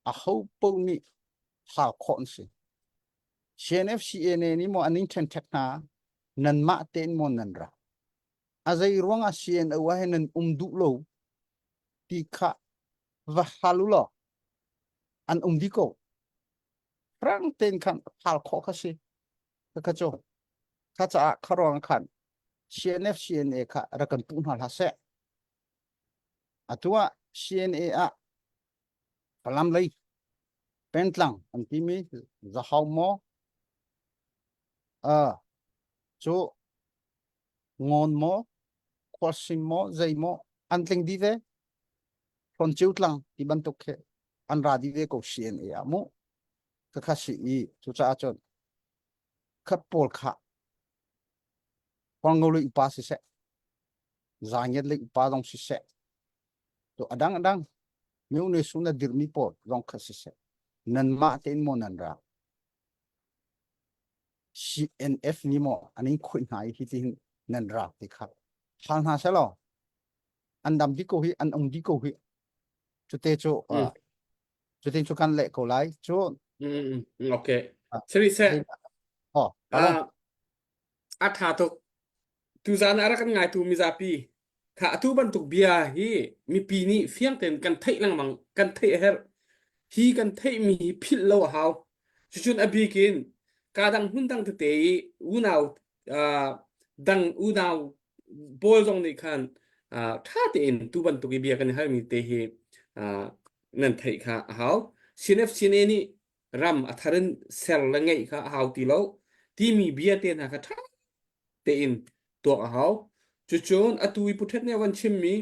a ho po ni ha khon si CNFCNA ni mo aning chen thekna nan ma ten mo nan ra azai ruanga CN wa henan du lo ti kha va halulo an di ko rang ten kan hal kho kha si ka cho kha cha kharong khan CNFCNA kha ra kan pun hal ha se atua CNA a palam lai pentlang an ti mi za haw mo cho ngon mo khosim mo zai mo an tling di ve kon chiu tlang ti ban tok khe an ra di ve ko CNA a mo ka kha si i chu cha chon khap pol kha kwangol lu pa si se zanyet le pa dong si se to adang meu ne suna dirmi por dong kha si se nan ma ten mo nan ra CNF ni mo aning khoi nai hi tin nan ra ti kha hal na se lo an dam di ko hi an di ko hi chu te chu chu kan le ko lai chu ok seri se tha to tu zan ara kan ngai tu mi za pi kha tu ban tuk bia hi mi pi ni fiang ten kan thei lang mang kan thei her hi kan thei mi phil lo haw chun abi kin ka dang hun dang te u naw dang u naw bol jong ni khan tha te in tu ban tuk bia kan har mi te hi nan thei kha haw sinef sine ni ram atharin sel la ngai kha haw ti lo ti mi bia te na kha tha te in to haw chuchon atui puthet ne wan chim mi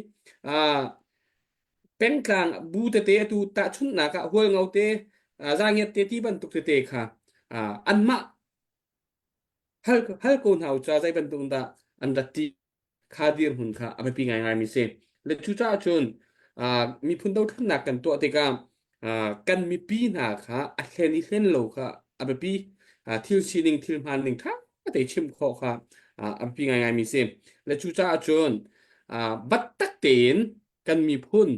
pen klang bu te tu ta chun na ka hol ngau te za nge te ti ban tuk te kha อันมาhal kon hau cha zai ban tung da an da ti khadir hun kha ame pi ngai ngai mi se le chu cha chun mi phun dau than nak kan to te ka kan mi pi na kha a hlen ni hlen lo kha ame pi thil sining thil man ning tha te chim kho kha ame pi ngai ngai mi se le chu cha chun bat tak ten kan mi phun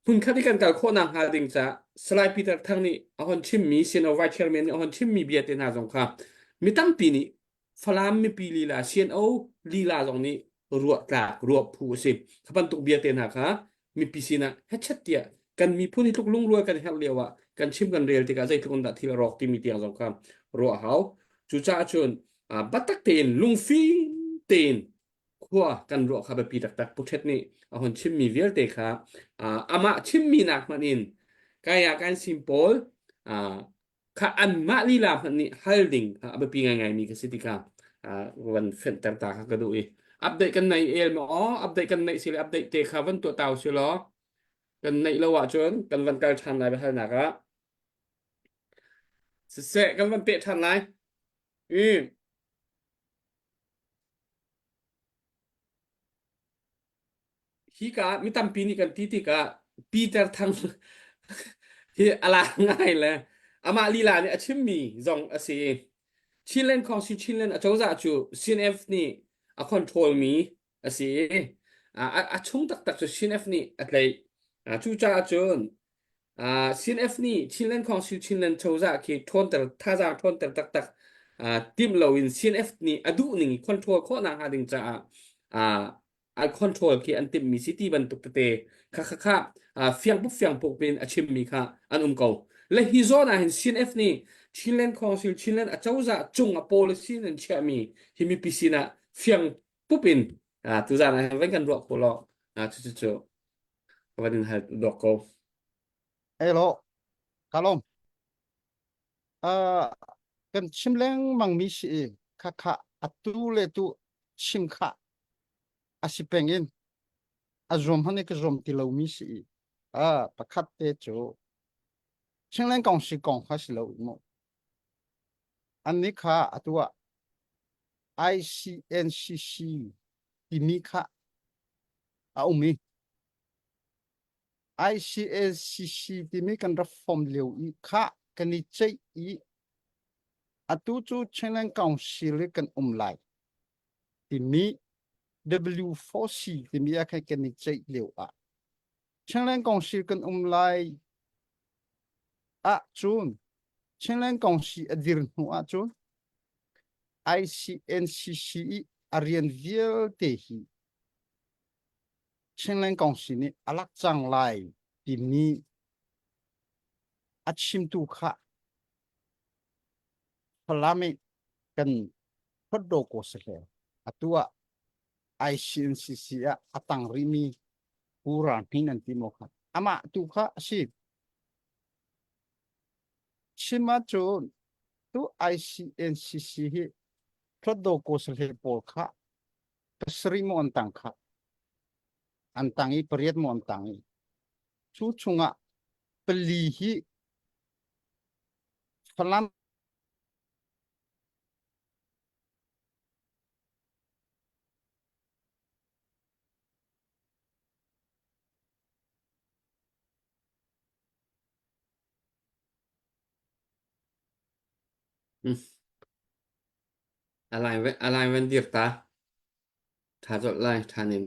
hun khadi kan kal kho nang ha ding cha slide peter thang ni ahon chim mi sin o vice chairman ni ahon chim mi bia te na jong kha mi tam pi ni falam mi pi li la sian o li la jong ni ruwa tla ruwa phu si khapan tuk bia te na kha mi pi sina ha chat tia kan mi phun ni tuk lung ruwa kan hel lewa kan chim kan rel te ka zai tukun da thil rok ti mi tiang jong kha ruwa hau chu cha chun batak ten lung fi ten khwa kan ruwa kha ba pi tak tak pu thet ni ahon chim mi vial te kha ama chim mi nak manin kaya kan simple kha an ma li la ni holding abe pi ngai ngai mi ka sitika wan fen tar ta ka du i update kan nei el mo update kan nei sile update te kha wan to taw si lo kan nei lo wa chon kan wan kal chan lai ba hal na ka se kan wan pe chan lai hi ka mi tam pi ni kan ti ti ka Peter thang hi ala ngai le ama li la ni achim mi zong ase chilen kong si chilen a chawza chu CNF ni a control mi ase a chung tak tak chu CNF ni atlai chu cha chun CNF ni chilen kong si chilen chawza ki thon ter tha za thon ter tak tak tim lo in CNF ni adu ni control kho na ha ding cha control ki an tim mi city ban tuk te kha fiang bu fiang pok bin achim mi kha an ko le hi zona hin CNF ni chilen council chilen a chawza chung a policy nen cha mi hi mi pisina fiang pupin tu za na ven kan ro ko lo chu wadin ha do ko hello kalom kan chimleng mang mi si kha atu le tu chim kha asipengin azom hane ka zom ti lo mi si pakhat te chu chimleng kong si kong kha si lo mo anni kha atua ICNCC ti mi kha umi ICNCC ti mi kan ra form leu I kha kan ni chei I atu chu chimleng kong si le kan lai ti mi W4C thì mi cái này chạy liệu chẳng lẽ công sự cần lại chun chẳng lẽ công sự dir hoa chun ICNCC arian viel te hi chẳng lẽ công sự ni alak chang lai thì mi chim tu kha palame cần phát đồ của sự atua ICNCC atang rimi puran hinan timokat ama tu kha si chima chun tu ICNCC hi thodo ko sel pol kha pasri mo antang kha antangi periat mo antangi chu chunga peli hi falamอะไรเว้นdir ta tha jot lai thanin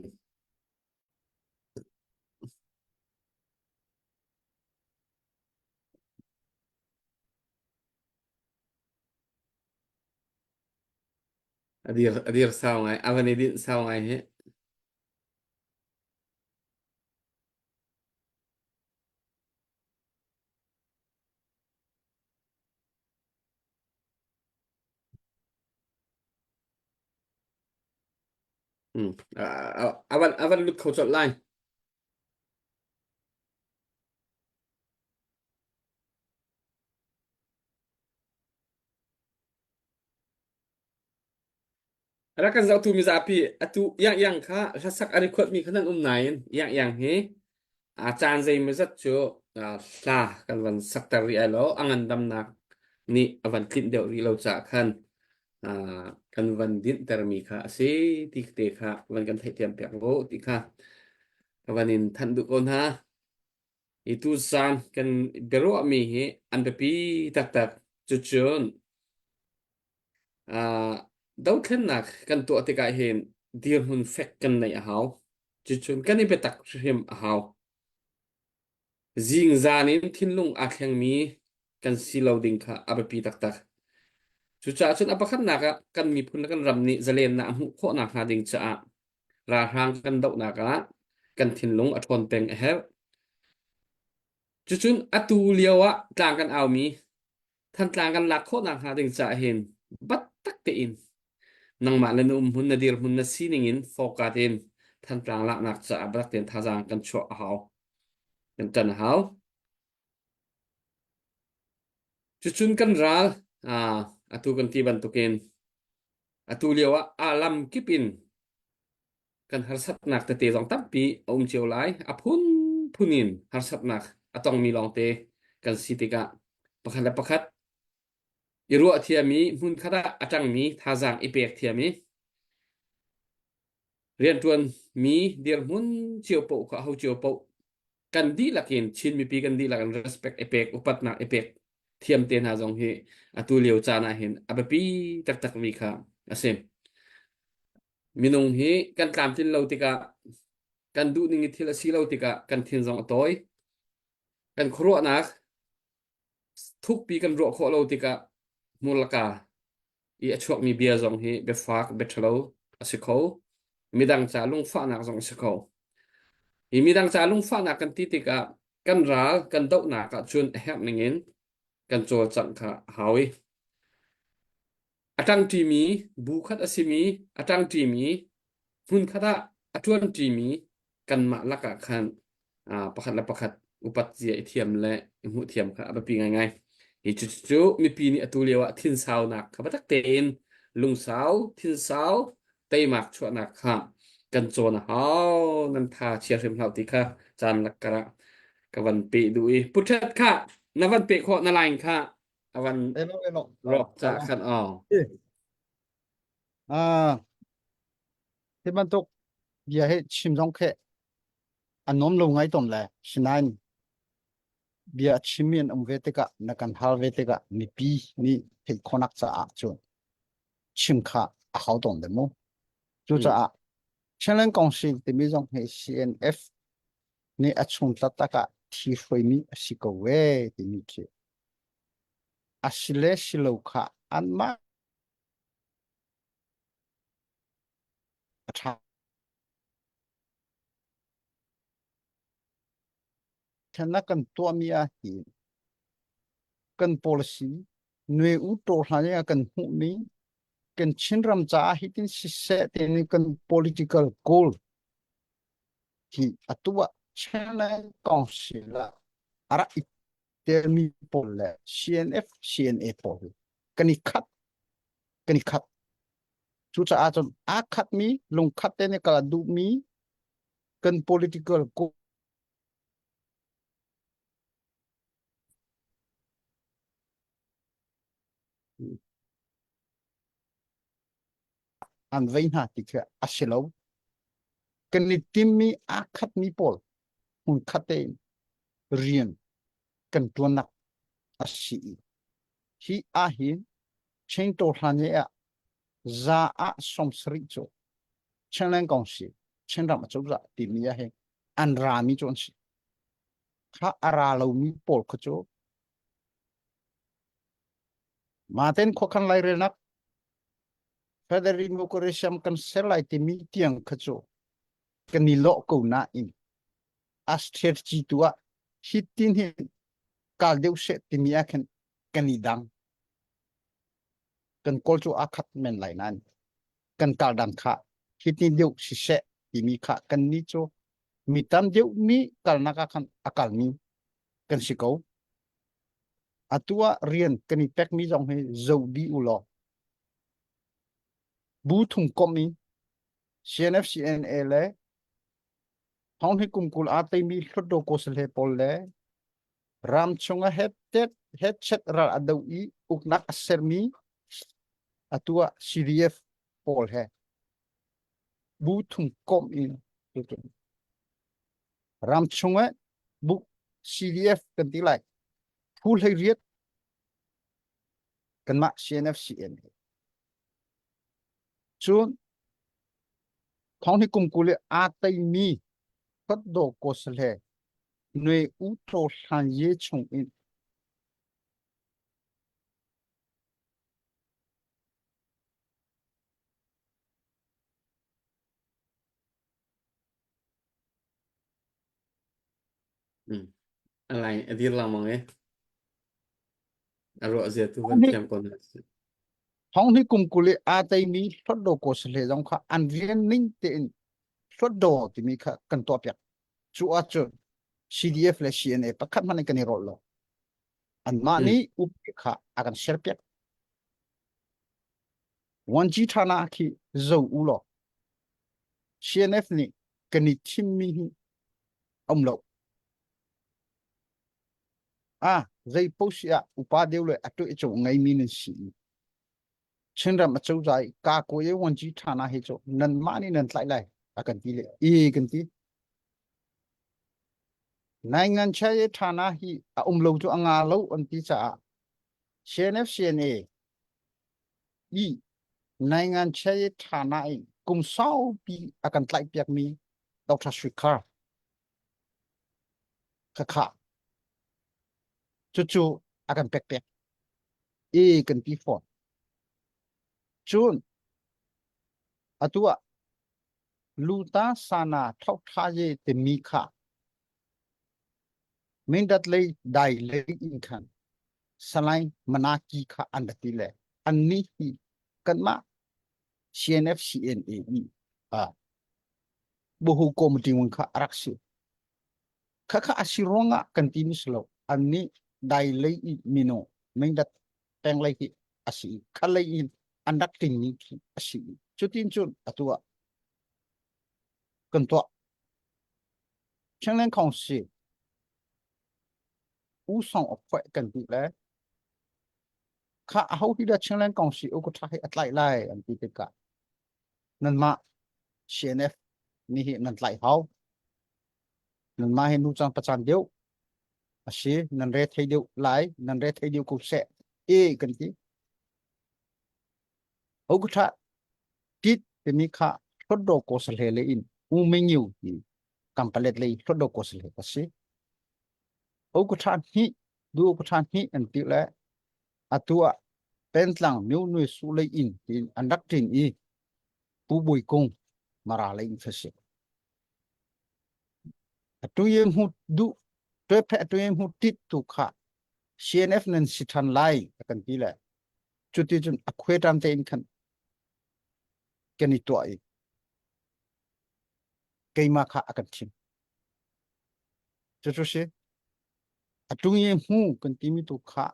adir sao ngai avani din sao ngai he avan lut khâu jot lai rakan zau tu mi zapi atu yang kha rasak ani khot mi khanan nain yang he chan zai mi zat chu sa kan van saktari alo angan dam nak ni avan kin deu ri lo cha khan kan van din termi kha se tik te kha van kan thai tiam pek lo ti kha vanin than du kon ha itu san kan bero mi hi an pe pi tak tak chu chun dau khen nak kan to te ka hen dir hun fek kan nei a haw chu chun kan ni pe tak him a haw zing zanin thinlung a khleng mi kan silo ding kha abe pi tak tak chu cha chun apakhat naka kan mi phun kan ram ni zalen na hu kho na kha ding cha ra hang kan dau na ka kan thinlung a thon peng a her chu chun atu liawa tlang kan aw mi than tlang kan lak kho na kha ding cha hen bat tak te in nang ma le num hun na dir hun na sining in fokatin than tlang lak nak cha brak ten thajang kan chwa haw kan tan haw chu chun kan ral atu kan ti ban tukin atu liawa alam kipin kan harsat nak te zong tampi chiu lai apun punin harsat nak atong mi long te kan sitika pakhat la pakhat iru thiami mun khada atang mi thajang ipek thiami rian tuan mi dir mun chiu po kha ho chiu po kan di lakin chin mi pi kan di lakan respect epek upat na epek thiam te na jong hi atu liu cha na hin abapi tak tak mi kha asem minung hi kan tlam tin lo tika kan du ning thil si lo tika kan thin jong toy kan khro nak thuk pi kan ro kho lo tika mulaka i achok mi bia jong hi be fak be thlo asikho midang cha lung fa nak jong asikho i midang cha lung fa nak kan ti tika kan ral kan dau na ka chun hep ningin kan chol chang kha hawi atang ti mi bu khat asimi atang ti mi hun khada atuan ti mi kan ma laka khan pakhat la pakhat upat zia ithiam le mu thiam kha abapi ngai ngai hi chu chu mi pi ni atu lewa thin saw nak khabatak ten lung saw thin saw tei mak chwa nak kha kan chon haw nan tha chia rim hlau ti kha chan lakara kawan pe dui puthat kha nawan pe kho na lain kha awan elo rok cha khan thế bạn tục giờ hết chim trong khe anh nôm lâu ngay tôm lẹ xin anh bia chim miền ông về teka na kan hal về teka mi pi ni thil khonak cha chu chim kha a hao tôm dem mo chu cha chen lên công sự thì mi trong hệ CNF ni a chung ta taka thi phơi mi a si ko we thì mi che a sile silo kha an ma a chen na kan tua mi a hi kan policy nuôi u to hanya kan hu mi kan chinram cha hitin si se tin kan political goal hi atua chana kong sila ara iter mi pole CNF CNA pole kani khat chu cha achon a khat mi lung khat te ne kala du mi kan political goal an vein ha ti kha asilo kan ni tim mi a khat mi pol hun khat te rian kan tuanak asi hi a hin chen to hanya za a som sri cho chen lang kong si chen ram cho za ti mi ya he an ra mi chon si kha ara lo mi pol kho cho ma ten kho khan lai re nak federal democracy kan selai ti mi tiang kho cho kan ni lo ko na in a strategy tua hitin hin kal deu se ti mi a kan ni dang kan kol chu akhat men lai nan kan kal dang kha hitin deu si se ti mi kha kan ni cho mi tam deu mi kal na ka khan akal mi kan si ko atua rian kan ni pek mi jong he zo di u lo bu thum kom mi CNF CNA le hong he kum kul a te mi thot do ko sel he pol le ram chunga het chet ra adau I uknak asermi atua CDF pol he bu thum kom in ram chunga bu CDF kan ti lai phul hay riết kan ma CNF CN chun thong ni kum kule a tai mi phát đồ cô sel he nuôi u tro san ye chung in Alai adir lamang aro azia tu thong van ni thiam kon thong ni kum kule a tai mi phát đồ cô sel he jong kha an rian ning te in phát đồ ti mi kha kan to pyak chu a chu CDF le CNA pakhat man kan ro lo an ma ni u kha akan share pyak wan ji thana khi zo u lo CNF ni kan ni thim mi ông lo a zai posia upa deu le atu e chu ngai mi nen si chen ra ma chau zai ka ko ye wan ji thana he chu nan ma ni nan tlai lai akan ti le e kan ti nai ngan cha ye thana hi a lo chu anga lo an ti cha CNF CNA i nai ngan cha ye thana i kum sau pi akan tlai piak mi Dr. Shrikar kha kha chu chu akan pek pek e kan ti fo chun atua luta sana thau tha ye te mi kha min dat lei dai lei in khan salai manaki kha andati le anni hi kanma CNF CNA a buhu komiti mun kha araksi kha kha asironga continuous lo anni dai lei mino min dat teng lei hi asi khalai in andak ting ni asi chutin chun atua kan to changlen khong si u song of phai kan ti le kha hau hi da changlen khong si u ko thai atlai lai an ti te ka nan ma CNF ni hi nan tlai hau nan ma hi nu chang pachan deu asi nan re thei deu lai nan re thei deu ku se e kan ti u ko tha tit te mi kha thod do ko sal he le in u menu ni kampalet le thod do ko sal he kasi u ko tha hi du ko tha hi an ti le atua pentlang miu nui su le in tin andak tin i pu bui kong mara le in fese atu yem hu du to phe atu yem hu tit tu kha CNF nan sithan lai akan ti le chuti chun akhwe tam te in khan keni to ai keima kha akan thim chu se atu yem hu kan ti mi tu kha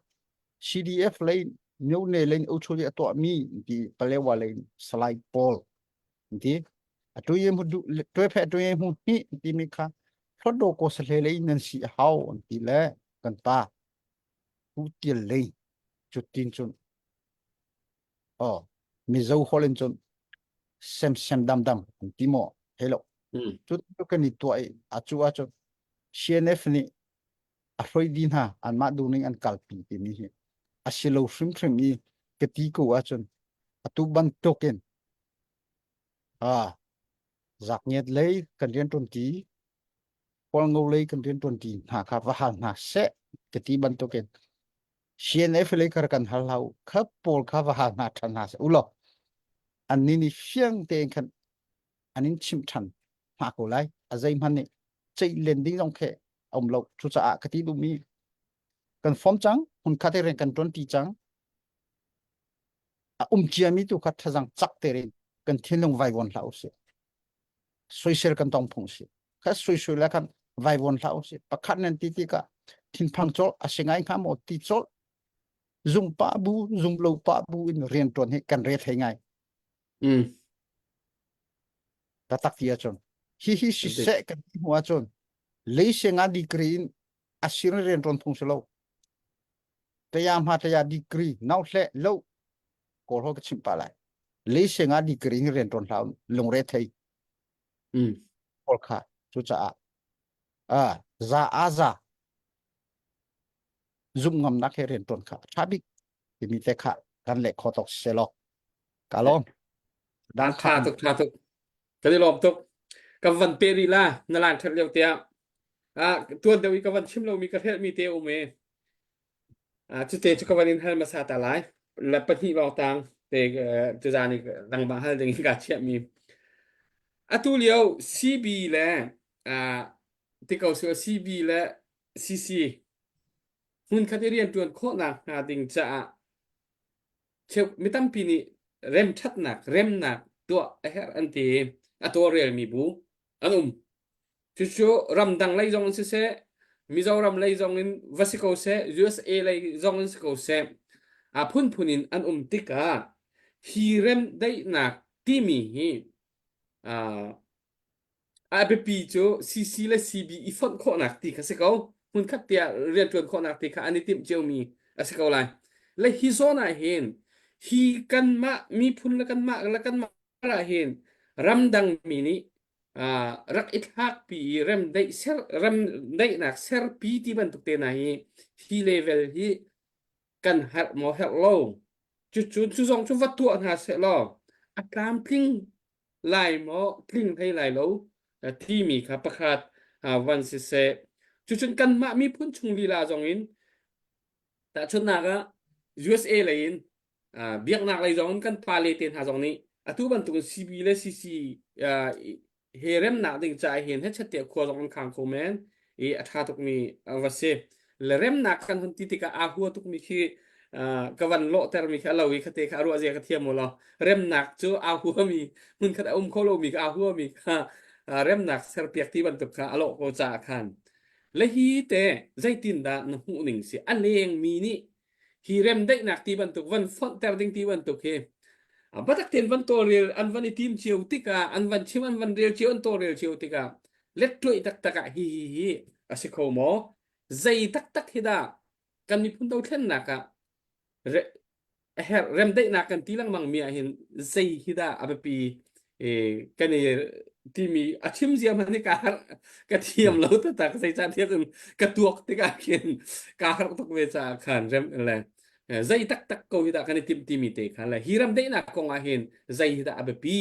CDF lai miu ne len u chuli ato mi di palewa le slai pol di atu yem hu du to phe atu yem hu ni ti mi kha thodo ko se le nan si hau on ti le kan ta u ti le chutin chun mi zo holen chun sem dam dam ti mo hello chut to kan ni to ai achu achu CNF ni a roi din ha an ma du ning an kalpi ti ni hi asilo shrim ni keti ko achun atu ban token giặc nhiệt lấy cần riêng tuần tí quang ngô lấy cần riêng tuần tí hạ khá và hạ sẽ cái tí ban token CNF lấy cả cần hà lâu khắp bol khá và hạ thằng hạ sẽ ulo anh nín phiang tiền cần anh nín chim thằng hạ cổ lại à dây man này chạy lên đi trong khe ông lộc chú sa cái tí đủ mi cần form trắng hun khát tiền cần tuần tí trắng chia mi tu khát thằng chắc tiền cần thiên long vài vốn lão sẽ social kan tong phung si kha social la kan vai von lau si pakhat nen ti ti ka thin phang chol asingai kha mo ti chol zum pa bu zum lo pa bu in rian ton he kan re thai ngai ta tak tia chon hi si se kan hua chon le se nga di green asir ren ron thong selo tayam ha taya degree now hle lo ko ho ka chim palai le senga degree ren ron hlaw longre thei อืม kol kha chu cha a za aza zum ngam nak he ren ron kha thabik ti mi te kha kan le kho tok selo kalon dan kha Thà tục cái đi lộp tục cái vấn peri la nó làm thật liệu tiệt tuần đầu cái vấn chim lâu mi cái hết mi tiêu mê chút tê chút cái vấn in hay mà sao ta lại là bất hi vào tang tê chú gia này đăng bằng hay đừng cả chuyện mi tu liệu CB là tê cầu sửa CB là CC hun khát riêng tuần khó nặng tình trạng chịu mi tâm pini rem thắt nặng rem nặng tua her anti tua real mi bu anum chu ram dang lai jong se Mizoram lai jong in vasiko se USA lai jong in siko se phun phunin an tika hi rem dai na timi hi ABP chu CC le CB i fon kho nak ti khasiko hun khat tia rian chuan kho nak ti kha ani tim cheu mi asiko lai le hi zona hen hi kan ma mi phun la kan ma ra hen ramdang mi ni rak it hak pi rem dai nak ser pi ti ban tuk te na hi level hi kan har mo hel lo chu zong chu vat tu an ha se lo akam pling lai mo pling thai lai loที่มีครับประคาดวันเสจุดกันมามีพุ่นชุงลีลาจงอินแต่ชนนักUSA เลยอินเบียกนักเลยจงกันปาเลเตนหาจงนี้ทุกบันตุก CB และ CC เฮเรมนักดึงใจเห็นให้ชัดเจนควรจงขังคอมเมนต์อัฐาตุกมีวัเสและเรมนักกันทันทีที่กับหัวตุกมีคือกวันโลเตอร์มีค่ะเราวิคเตคารัวเจียกเทียมหมดแล้วเรมนักจูหัวมีมันขัดโคโลมีหัวมีเริ่มหนักเserเปียกที่บรรทุกขาอโลโกจาคันและฮีเตใจตินดานหูหนึ่งเสียอันเลงมีนี่ฮีเริ่มได้หนักที่บรรทุกวันฟอนเตอร์ดิ้งที่บรรทุกเฮบัดเต็นวันตัวเรียลอันวันทีมเชียวติกาอันวันชิวันวันเรียลเชียวอันตัวเรียลเชียวติกาเล็ดตุยตักตักฮีอาศัยเขาหมอใจตักฮิดากันมีพุ่นตัวเท่นนักเริ่มได้หนักกันที่ลังมังมีเห็นใจฮิดาอาเบปีกันเนี่ยที่มีอาชีพเสียมันในการกระเทียมแล้วแต่ใส่จานเทียมกระตัวที่การเขียนการตกเวชาขันเริ่มอะไรใจตักก็ฮิตากันในทีมมีเตะขันเลยฮิรัมได้นักกองอาเห็นใจฮิตาอาเบปี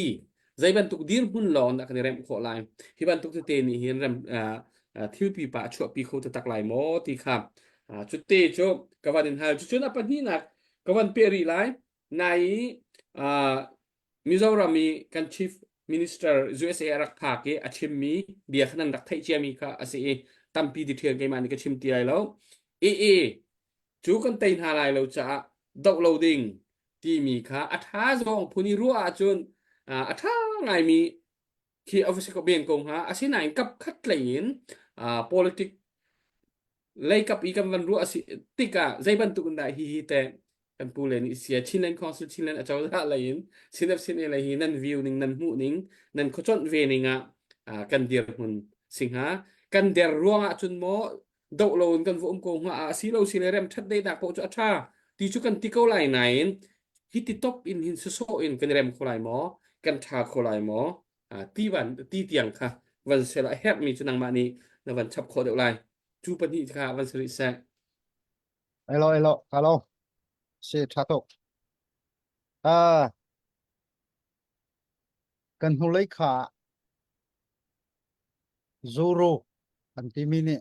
ใจบรรทุกดีร์บุญหลอนนักในเริ่มขอไลน์ฮิบรรทุกเตนี่ฮิรัมทิวปีป่าชั่วปีโคตตักไลน์โมที่ครับจุดเตะจบกวันหาจุดนับปันนี้นักกวันเปรีไลน์ในมิโซรามีกันชีฟMinister USA รักภาคอาชิมมีเดียขนาดรักไทยเชียมีค่ะอาศัยตั้มปีดิเทียนกันมานี่ก็ชิมตีไรแล้วจูกันเต็นหาไรเราจะดาวโหลดดิ้งที่มีค่ะอัฐาจงพูนิรัวจนอัฐาไงมีที่ออฟฟิศก็เบียนกงฮะอาศัยไหนกับคัดเลียนpolitics เลยกับอีกวันรัวอาศัยติกาใจบรรทุกได้ฮีแต่กันปูเลนเสียชินเลนคอนสุลชินเลนอาจารย์อะไรยินชินเอฟชินอะไรยินนั่นวิวนิงนั่นหูนิงนั่นขจรเวนิงกันเดียร์หุ่นสิงหากันเดียร์รัวจุนโมดอกโลนกันวุ่นกงสีเราสิเลเรมชัดได้ดักโปจุอัชาที่ชุกันที่เขาไล่ไหนฮิติท็อปอินหินโซอินกันเรมโคไลหมอกันชาโคไลหมอที่วันที่เตียงค่ะวันเสละแฮปมีจุนังมานี้ในวันชับโคเดลไลจูปนิค่ะวันเสละแซกเอโลฮัลโหลเสียทักกันหูเลยขาโซโรอันที่มีเนี่ย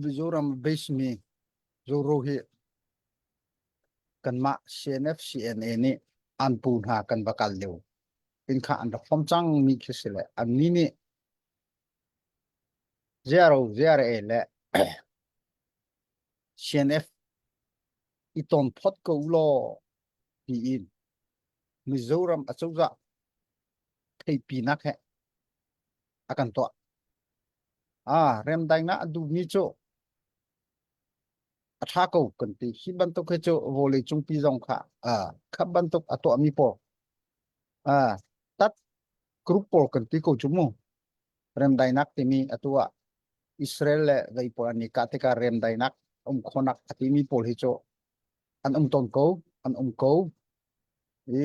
วิโซรัมเบสมีโซโรเฮกันมา CNF CNA นี่อันปูนหากันบักกันเร็วเป็นขาอันดับฟอมจังมีคิดสิเลยอันนี้เนี่ย0 และ CNF อีตอนพอดกูรอปีอินมิโซรัมอาจจะที่ปีนักแฮอากันตัวเริ่มได้นะดูมิโจอาชากูกันที่ฮิบันตุกเฮโจโวเลจุงปีจงค่ะขับบันตุกอัตัวมีโปตัดกรุ๊ปโปกันที่กูจุ่มเริ่มได้นักที่มีอัตัว Israel le dei po ani ka te ka rem dai nak khonak ati mi pol hi cho an ton ko an ko e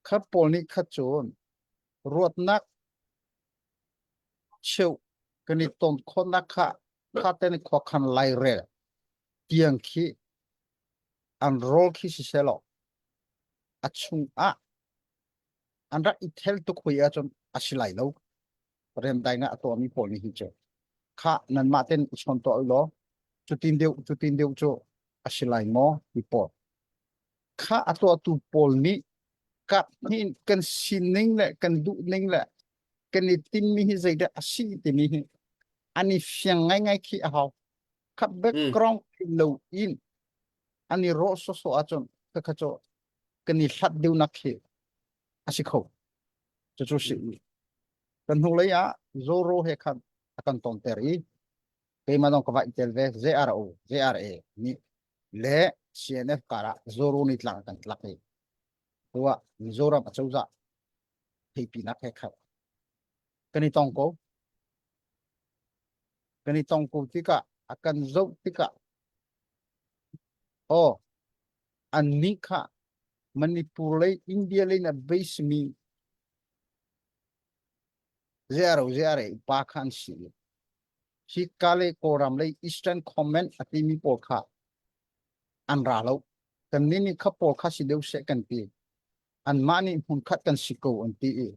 kha pol ni kha chon ruat nak cheu kani ton khonak kha te ni kho khan lai re tiang khi an rol khi si selo achung a anra ithel tu khoya chon asilai lo rem dai na to mi pol ni hi che kha nan ma ten chon to lo chutin deu cho asilai mo mi pol kha ato tu pol ni ka hin kan sining le kan du ning le kan ni tin mi hi zaida asi ti mi hi ani fiang ngai khi a haw kha background lo in ani ro so achon ka kha cho kan ni hlat deu nak khi asi kho cho si kan hu le ya zoro he khan akan ton teri ke ma dong ka vai tel ve zra ni le cnf kara zoro ni tlang kan tlak ni tua mizoram achauza thei pi nak he kha kani tong ko tika akan zo tika o anika manipur le india le na base mi zero pa khan si hi kale koram le eastern comment atimi por kha anra lo kan ni kha por kha si deu se kan pi an mani hun khat kan siko an ti e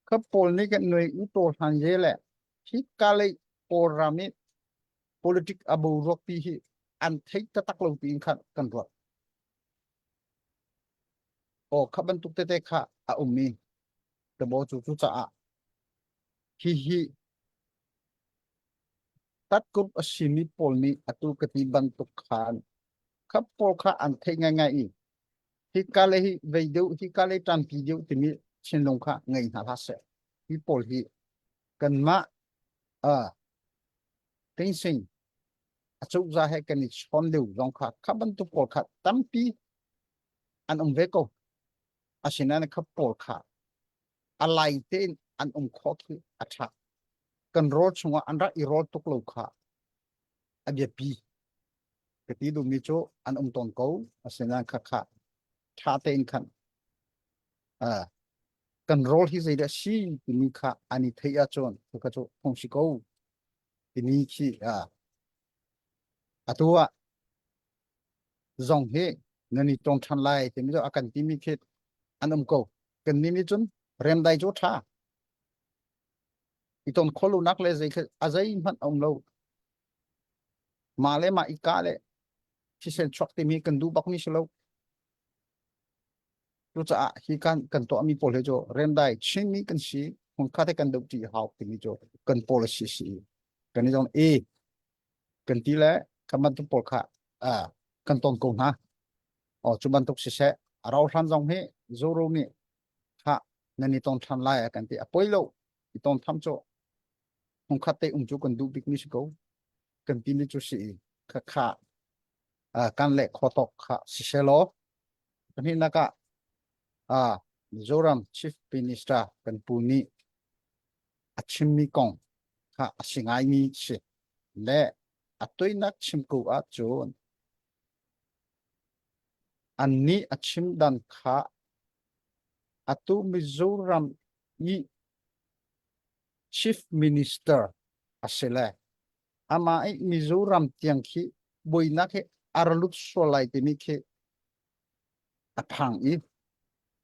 kha pol ni kan noi u to han je le hi kale korami politic abu rock pi hi an thei ta tak lo pi khan kan ro o khaban tuk te kha a ummi te bo chu cha a hi tat kup asimi polni atu kati ban tuk khan khap pol kha an thei ngai hi kale hi veideu hi kale tan pi deu timi chinlong kha ngai na la se hi pol hi kan ma a tin sing achuk za he kan ni chon deu jong kha khaban tuk pol kha tampi an ve ko asina na khap pol kha alai ten an kho ki atha kan ro chunga anra I ro tuk lo kha abia pi kati du mi cho an ton ko asina kha tha ten khan a kan rol hi zaida si mi kha ani theya chon ka cho phong si ko ni chi a atua zong he ngani tong than lai te mi jo akan ti mi khet an ko kan ni mi chun rem dai cho tha I ton kholu nak le zai azai man lo ma le ma ika le si sen chok te mi kan du bak mi shlo lu cha hi kan to mi pol he jo rem dai chin mi kan si hon kha te kan du ti haw ti mi jo kan policy si kan ni jong e kan ti le kaman tu pol kha a kan ton ko na o chu ban tuk si se rau than jong he zoro mi kha ngani ton than lai kan ti a poilo I ton tham cho hon kha te chu kan du bik mi ko kan ti ni chu si kha kan le khotok kha si se lo kan hi na ka Mizoram Chief Minister kan puni achim mi kong kha asingai mi se le atoi nak chim ko a chon anni achim dan kha atu Mizoram I Chief Minister asele ama I Mizoram tiang khi boina ke arlut solai te mi ke aphang I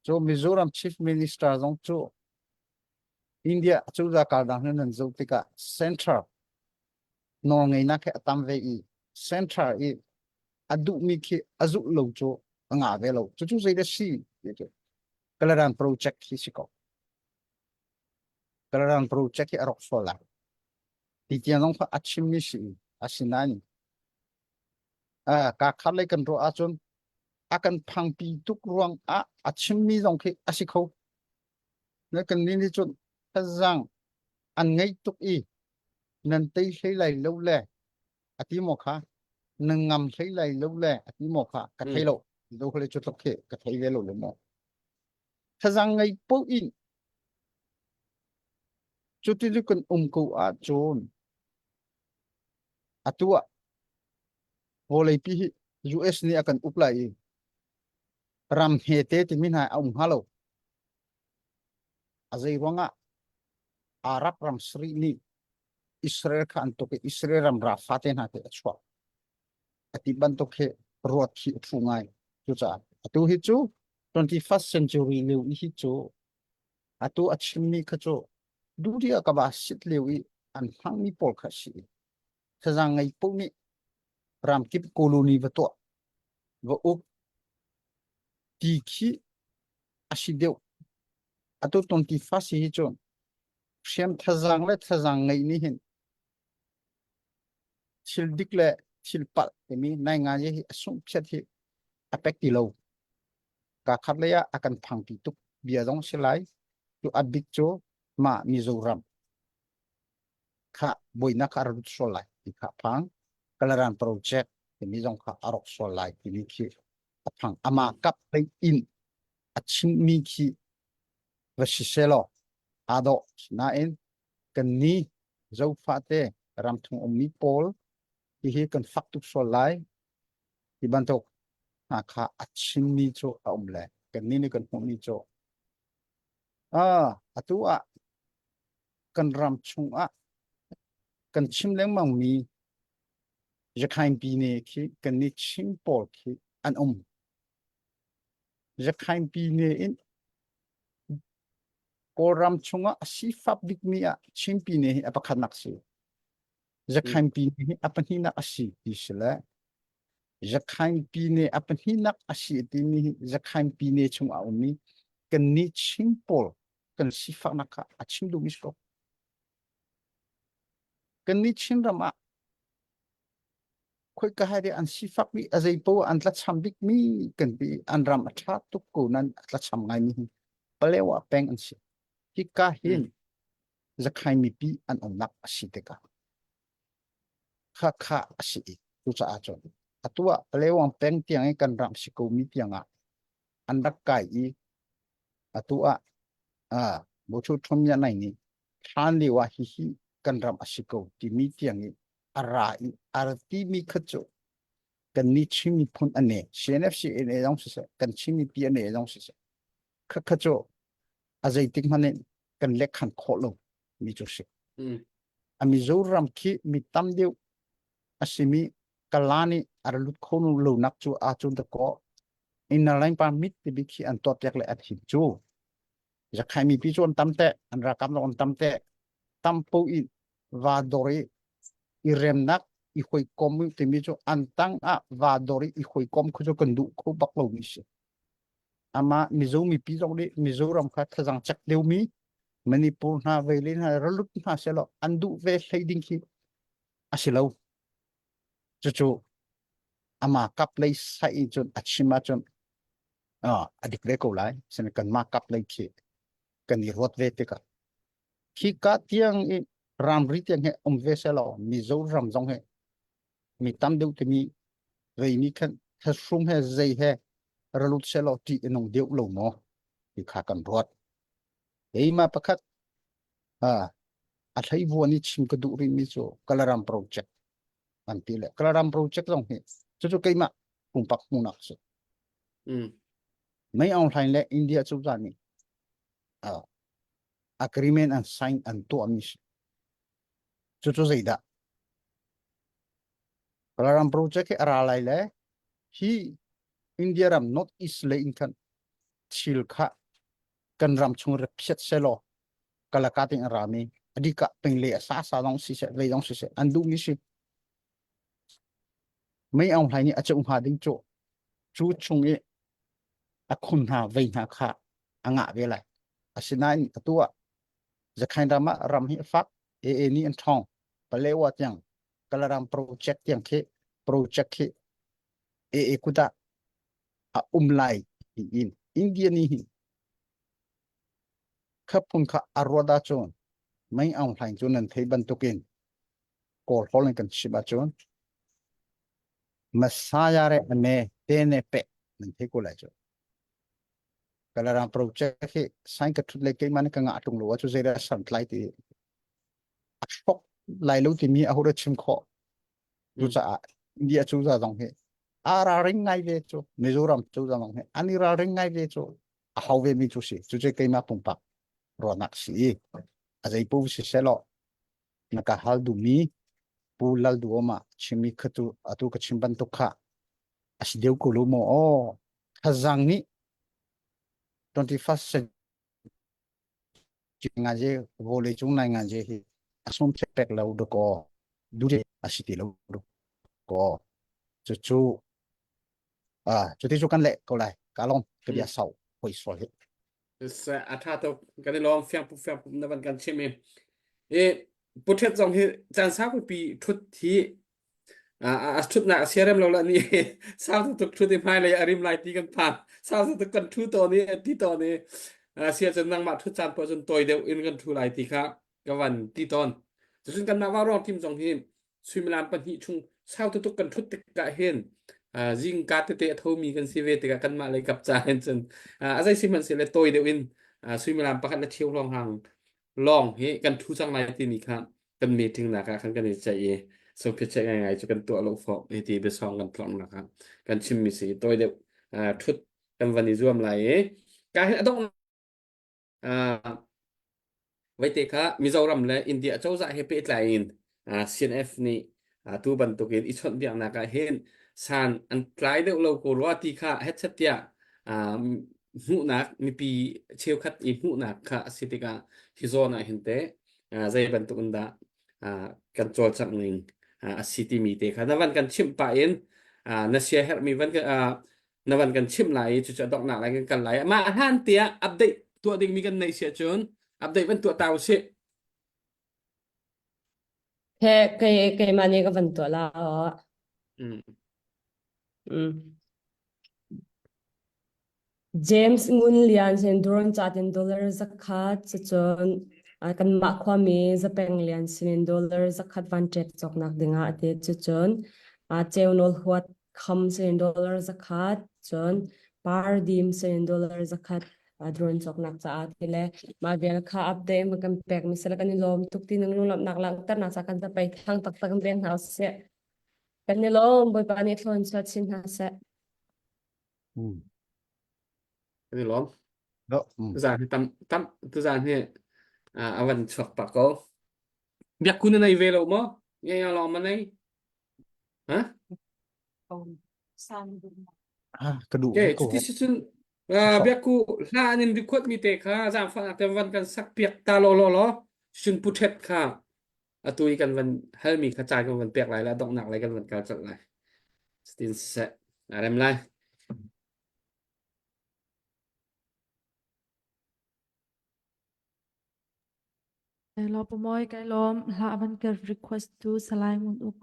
cho Mizoram Chief Minister jong cho India chu za ka dang nan zo tika central no ngai na ke atam ve I central I adu mi ke azu lo cho nga ve lo chu zai da si kalaran project hi siko kalaran project hi arok sola ti tiang jong pha achim mi si asinani ka khale kan ro achon akan phang pi tuk ruang achim mi jong ke asikho ne kan ni chon zang an ngai tuk I nan tei sei lai lo le ati mo kha nang ngam sei lai lo le ati mo kha ka thei lo do khole chu tok ke ka thei ve lo le mo zang ngai po in chu ti lu kan ko a chon atua volei pi hi US ni akan uplai ram hete ti min hai aum halo azai ronga Arab ram sri ni Israel khan to ke Israel ram rafaten ha te achwa ati ban to ke ruat hi thungai chu cha atu hi chu 21st century leu hi chu atu achimni kha chu duria ka ba sit leu I an phang ni pol kha si thajang ngai pu ni ram kip colony va to va up ti khi asideu atu 21st hi chu shem thajang le thajang ngai ni hin thil dik le thil pal emi nai nga ye asum chet hi apek ti lo ka khat le ya akan phang pi tuk bia dong silai tu abik cho ma Mizoram kha boina kha ru so lai ti kha phang kalaran project emi jong kha arok so lai ti ni khi phang ama kap le in achim mi khi va si selo ado na en kan ni zo fa te ram thung om mi pol ti hi kan fak tuk so lai ti ban tok na kha achim mi cho om le kan ni kan hom mi cho atua kan ram chung kan chim leng mang mi Rakhine pi ne khi kan ni chim pol khi an Rakhine pi ne in koram chunga si fap dik mi chim pi ne apakhat nak si Rakhine pi ne apani nak asi isla Rakhine pi ne apani nak asi ti ni Rakhine pi ne chung mi kan ni chim pol kan si fak nak achim du mi so kan ni chim rama khoi ka hai de an si fak mi azai po an tla cham bik mi kan bi an ram atha tu ko nan tla cham ngai mi palewa peng an si ki ka hin Rakhine mi pi an nak asi te ka kha asi tu cha a chon atua palewang peng tiang kan ram si ko mi tianga an dak kai atua bo chu thom ya nai ni than li wa hi kan ram asi ko ti mi tiang ara arti mi khacho kan ni chimi phun ane CNFC ene dong se kan chimi pi ane dong se khacho azai tik mane kan lek khan kholo mi chu se ami zoram khi mi tam deu asimi kalani arlut khonu lo nak chu a chun ta ko in lain pa mit ti bi khi an to tek le at hi chu Rakhine mi pi chon tamte an ra kam on tamte tampo I va dori I remnak I khoi kom ti mi chu antang va dori I khoi kom khu chu kan du khu bak lo mi se ama mizo mi pi jong de Mizoram kha thajang chak deu mi Manipur na velin ha ralut na selo andu ve leiding ki asilo chu ama kap lei sai chun achima chun adik le ko lai sen kan ma kap lei ki kan ni rot ve te ka khi ka tiang I ram ri tiang he ve selo Mizoram jong he mi tam deu te mi ve mi khan thasum he zai he ralut selo ti enong deu lo no ki kha kan rot ei ma pakhat athai vuani chim ka du ri mi chu kalaram project an ti le kalaram project long he chu keima pum pak mu nak se mai online le India chu za ni agreement and sign and to amis chu zaida kalaram project ke ara lai le hi India ram not east le in kan chil kha kan ram chung re phet selo kalakating arami adika pengle sa long si se le long si se andu mi si mai online ni achung ha ding chu chung e akhun ha vei na kha anga ve lai asinai atua Rakhine rama ram hi fak ni an thong palewa tyang kalaram project tyang ke project ke kuda umlai in India ni hi khapun kha arwada chon mai online chon an thei ban token kol holen kan shiba chon masaya re ane tene pe nan thei ko lai chon kalaram project ke sign ka thut le ke man ka nga tung lo chu zera san tlai ti ashok lai lo ti mi ahura chim kho tu cha India chu za dong he ara ring ngai ve chu Mizoram chu za dong he anira ring ngai ve chu a hau ve mi chu si chu che kai ma pung pak ro nak si a jai pu si selo na ka hal du mi pu lal du oma chimi khatu atu ka chimban to kha as deu ko lo mo o khazang ni 21st century nga je vole chung nai nga je hi asom chepek lo do ko du je asiti lo do ko chu chu chu ti chu kan le ko lai ka long ke dia sau hoi so he sẽ thà tôi cái này lo phèn phụ nó vẫn cần xem em ê bút hết dòng thì chàng sao cũng bị thut thì thut nạ xe em lâu là ni sao tôi thut thì mai lại arim lại tíกันผ่านsao tôi cần thuตัวนี้tíตัวนี้เสียจนนั่งมาทุกจานพอจนตัวเดียวอินกันทุหลายทีครับก็วันtíตอนจะจนกันมาว่ารอบทีมสองทีมสุมิลานปัญหิชุงsao tôi cần thutติกะเห็นยิงการเตะเท่ามีกันสิเวติกะกันมาเลยกับจานจนอะไรสิมันเสียเลยตัวเดียวอินสุมิลานประกันและเที่ยวลองห่างลองเฮกันทุจังไรที่นี่ครับกันมีถึงนะครับกันในใจสมพิจารณาไงจะกันตัวลงฟอกในที่ไปซองกันพร้อมนะครับกันชิมมีสีตัวเดียวทุดกันวันนี้ร่วมไรการต้องไว้เตะครับมิโซรัมและอินเดียเจ้าจะเฮปิดไลน์CNF นี่ตัวบรรทุกอิชอนเดียงนะครับเห็นสารอันไกลเดียวเราก็รู้ที่ค่ะเฮดเซตเดียหูนักมีปีเชี่ยวคัดอีหูนักค่ะสิติกาฮิโซนะเห็นเตใจบรรทุกอันดากันโจทย์สักหนึ่งสิติมีเตค่ะนวันกันชิมไปเองนักเชียร์มีวันกันนวันกันชิมไหลจุดจะดอกหนักอะไรกันไหลมาท่านเตียอัปเดตตัวดิ่งมีกันในเสียจนอัปเดตเป็นตัวเตาเสียแค่ไกมานี่ก็เป็นตัวละอ๋อ James ngun lian sen drone chatin dollar zakat chon kan ma khwami zapeng lian sin dollar zakat van tek chok nak dinga ate chon cheunol huat kham sen dollar zakat chon par dim sen dollar zakat drone chok nak cha atile ma vel kha update ma kan pek misal kan lom tukti nang lom nak lang tar na sakan ta pai thang tak tak ben house se kan lom boy pani thon chat sin ha se cái này lắm đó tu giàn thì tâm tu giàn thì avan chọc bạc có việcคุณnày về lâu mà nghe lòng mà này hả cái đủ cái cổ tí xin việc ku là nên record mi te kha giang phanแต่วันกันสักเปียกตาลอxin put het khaตุยกันวันให้มีกระจายกันวันเปียกไรแล้วต้องหนักอะไรกันวันการจัดไรสตินเซอะไรไม่ไรlo pomoy kai lom la ban ka request to salai mun uk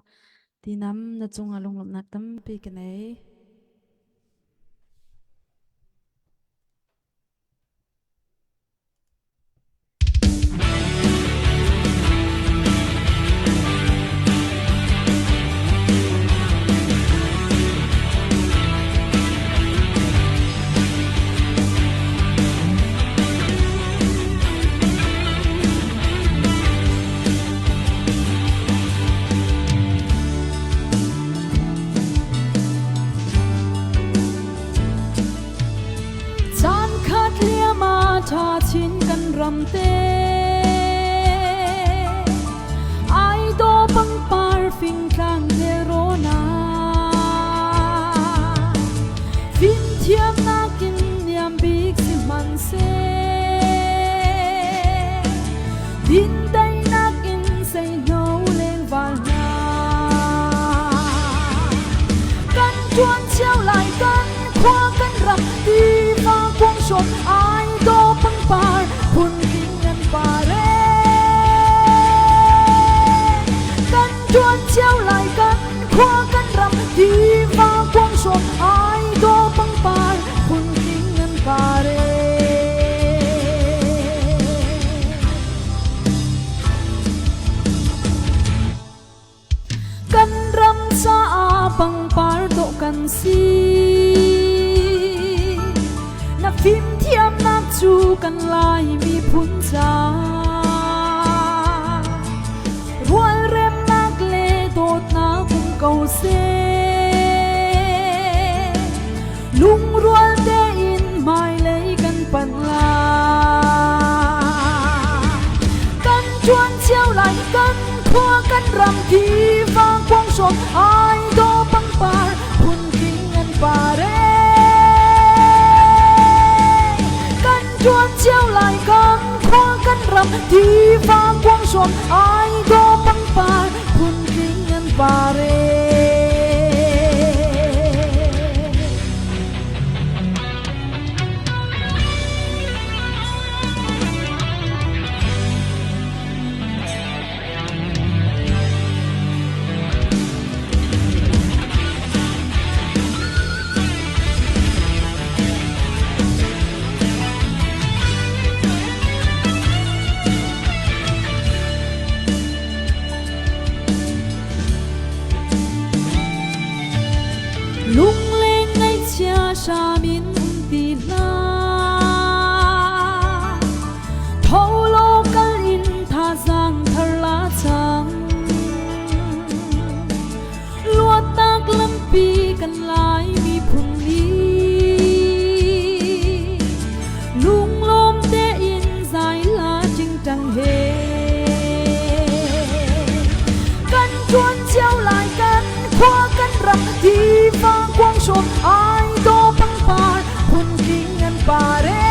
tinam na chung along lom nak tam pi kanai cha chin kan ram te ai do pang par phing tlang le rona fin thiam na kin niam big si man se din dai na kin say no leng val na kan chuan chiao lai kan khoa kan ram ti ma quang shot ai do pang par phun king an pare kan chuan chiao lai kan khoa kan ram ti ma quang shot ai do pang par phun king an pare kan ram sa pang par do kan si na phim thiam nak chu kan lai mi phun cha rual rem nak le dot na kum cầu xe lung ruột để in mai lấy căn bản là căn chuan treo lại căn khoa căn rằm kỳ vang quang sốt ai đó băng par hun kinh ngân pa re căn chuan treo lại căn khoa căn rằm kỳ vang quang sốt ai đó băng par hun kinh ngân pa re lung lên ngay chia xa min tì la thâu lô căn in tha giang thar la chang lúa tak lam pi kan lai mi phun ni lung lom te in zai la ching trăng he căn chuan treo lại căn khoa căn rằm thì vang quang sốt ai đó băng par hun kinh ngân pa re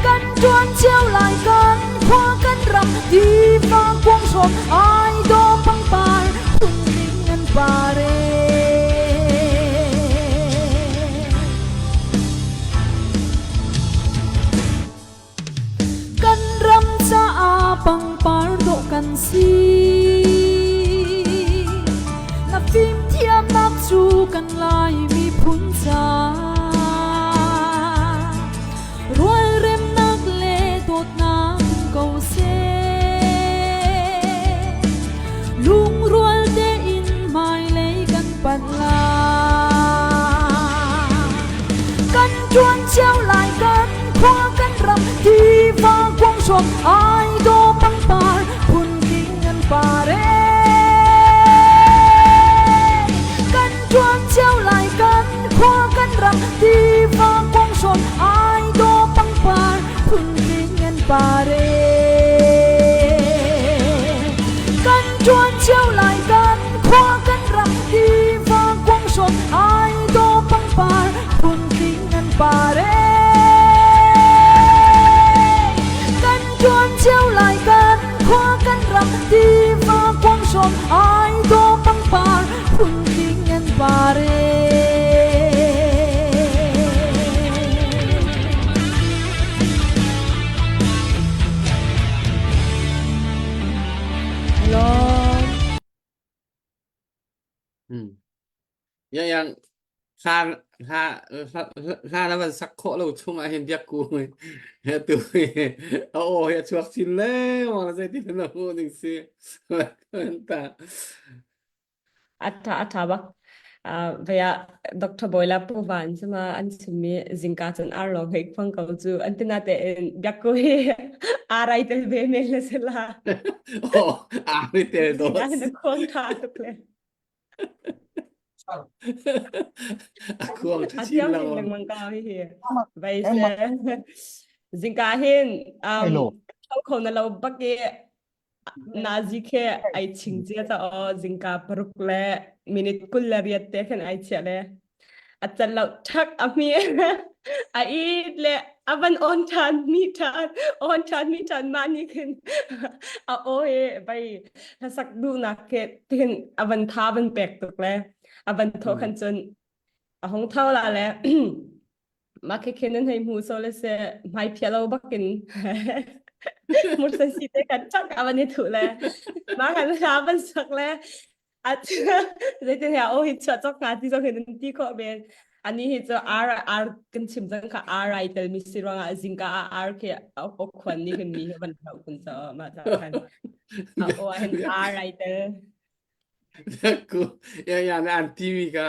căn chuan treo lại căn khoa căn rằm thì vang quang sốt ai đó băng par hun kinh ngân pa re căn rằm sa a băng par độ căn si na phim thiam nak chu kan lai mi phun cha rual rem nak le tot na cầu se lung rual de in mai lấy kan pan la kan chuan treo lại kan khoa kan ram thì va quang sốt ai đó băng par hun kinh ngân pa re chuan treo lại căn khoa căn rằm thì vang quang sốt ai đó băng par hun kinh ngân pa re căn chuan treo lại căn khoa căn rằm thì vang quang sốt ai đó băng par hun kinh ngân pa re căn chuan treo lại căn khoa căn rằm thì vang quang sốt ai đó băng par hun kinh ngân pa re hello yang haแล้วมันสักโคเราช่วงอาเห็นเดียกูเฮ้ยตัวโอ้ยชวกชินแล้วมันจะที่นั่นโอ้หนึ่งสิตา Atta bak vaya Dr. Boyla Puvan sama an simi zingkatan arlo hek pang kau chu antina te yakko he arai tel be mel sela oh ari te dos ana kon tha tukle aku ang atiam chin lang lang mang ka hi vai se zingka hin Hello. thau khon na lo bakke nazi khe ai chingje ta o zingka parukle minute kullariat te khan ai chale achal lo thak ami a le avan on than mi than mani khin a o e bai sak du na ke tin avan tha ban pek tukle avan tho khan chun a hong thau la le ma ke kenen hai mu so le se mai phialo bakin mursa si te kan chak avan ni thu le ma kan sa ban sak le at zai tin ya o hi cha chok nga ti so kenen ti ko ben ani hi cho r kan chim jang kha r I tel mi siranga zinga r ke o khwan ni kan mi ban thau kun sa ma ta kan o hen r I tel aku yang anti ka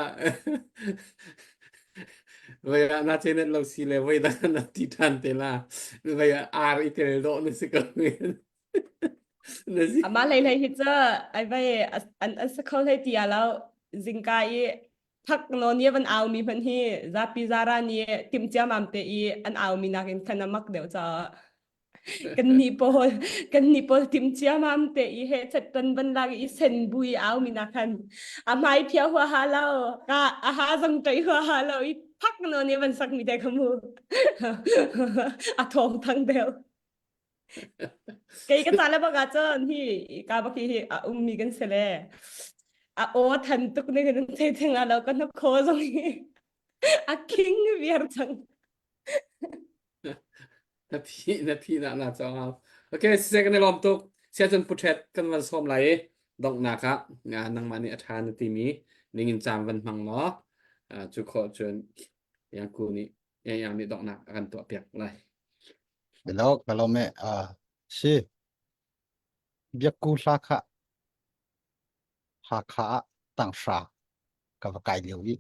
vậy na trên net lâu xì lệ vậy đó là tí than thế là vậy ar ít thế độ nữa sẽ có Là gì? Ama lấy hít giờ ai vậy anh sẽ không thấy tiệt lâu dinh cái thắc nó nia vẫn áo mi phân hi ra pizza ra nia tim chia mam te i anh áo mi nakin khana mak đều cho kan ni po tim chia mam te i he chat tan ban lag i sen bui áo mi nakan amai phia hua ha lâu ka a ha zong trai hua ha lâu i thắc nó nia vẫn sak mi te kamu a thong thang đều cái tala ba ga chon hi ka ba ki hi mi kan sele o than tuk ne kan te thang alo kan no kho zong hi a king vier chang na phi na cho ha. Okay, se kan lom tuk sia chun puthet kan van som lai dong na ka nga nang mani athan ti mi ningin cham van mang no chu kho chun yang ku ni yang ni dong na kan to piak lai. Belok kalau me si biak ku ha kha tang sha ka va kai liu yi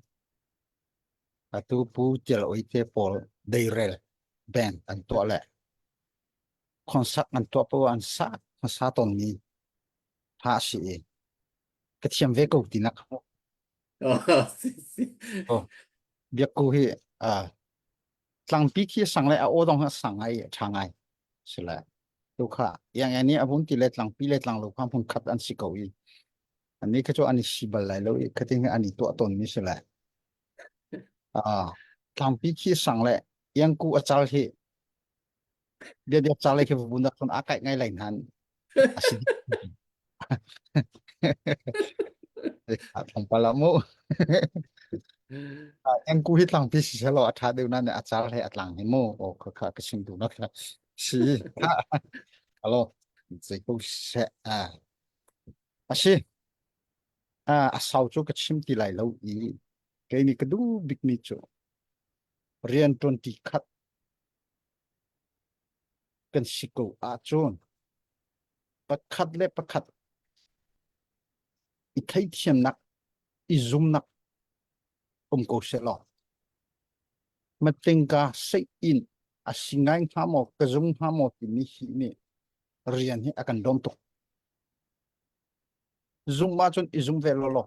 tu pu chel oi te pol dei rel ben an to le konsak an to pu an sa ton ni ha si ka thiam ve ko ti nak Oh, si. oh biak ku hi tlang pi khi sang le a o dong ha sang ai chang ai sila tu kha yang ani abun ti le tlang pi le tlang lo kham phun khat an si ko yiอันนี้ก็จะอันนี้สิบลายแล้วก็ทิ้งอันนี้ตัวตนนี้สิแหละทางปีที่สั่งแหละยังกูอาจารย์ที่เดี๋ยวอาจารย์เลยคือบุญนักคนอากาศไงไหลนั้นอาศิทางปลาโมยังกูที่ทางปีที่เราอาจารย์เดี๋ยวนั้นอาจารย์ให้อัตลังให้โมโอ้ก็ก็ชิมดูนะครับสิฮัลโหลจะกูเสอาศิอาสาวจูก็ชิมที่ไหลแล้วอีกนี่ก็ดูบิ๊กนี่จูเรียนตอนที่คัดกันสิกูอาจวนประคัดเล็ประคัดอีกให้เทียมนักอีซุ่มนักกูเสลอมาติงกาเซอินอาสิงไงหาหมอกกระซุ่มหาหมอที่นี่นี่เรียนให้อากันดมตุกซุ่มมาจนอีซุ่มเวลลอ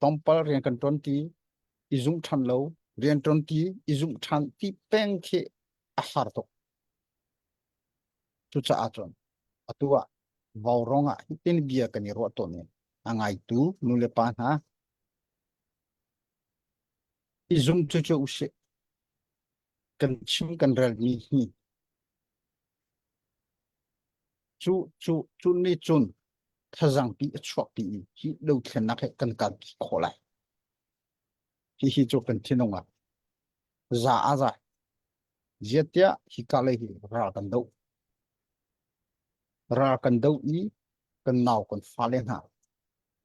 ต้องไปเรียนกันตอนที่อีซุ่มทันแล้วเรียนตอนที่อีซุ่มทันที่เป็นแค่อาหารตุกจุดจะอาจวนตัววาวรองอ่ะที่เป็นเบียกันนี่รวดตัวนี้อ่างไอตูนุเลปานฮะอีซุ่มจุดจะอุเสกันชิมกันเรื่องนี้จูนี่จุนถ้าจังปีชอบปีที่เราเขียนนักกันกันขอไลที่จูกันที่นงอ่ะจ้าจ้าเจียที่ฮิกาเลยรากันดูอีกันนาวกันฟ้าเลนหา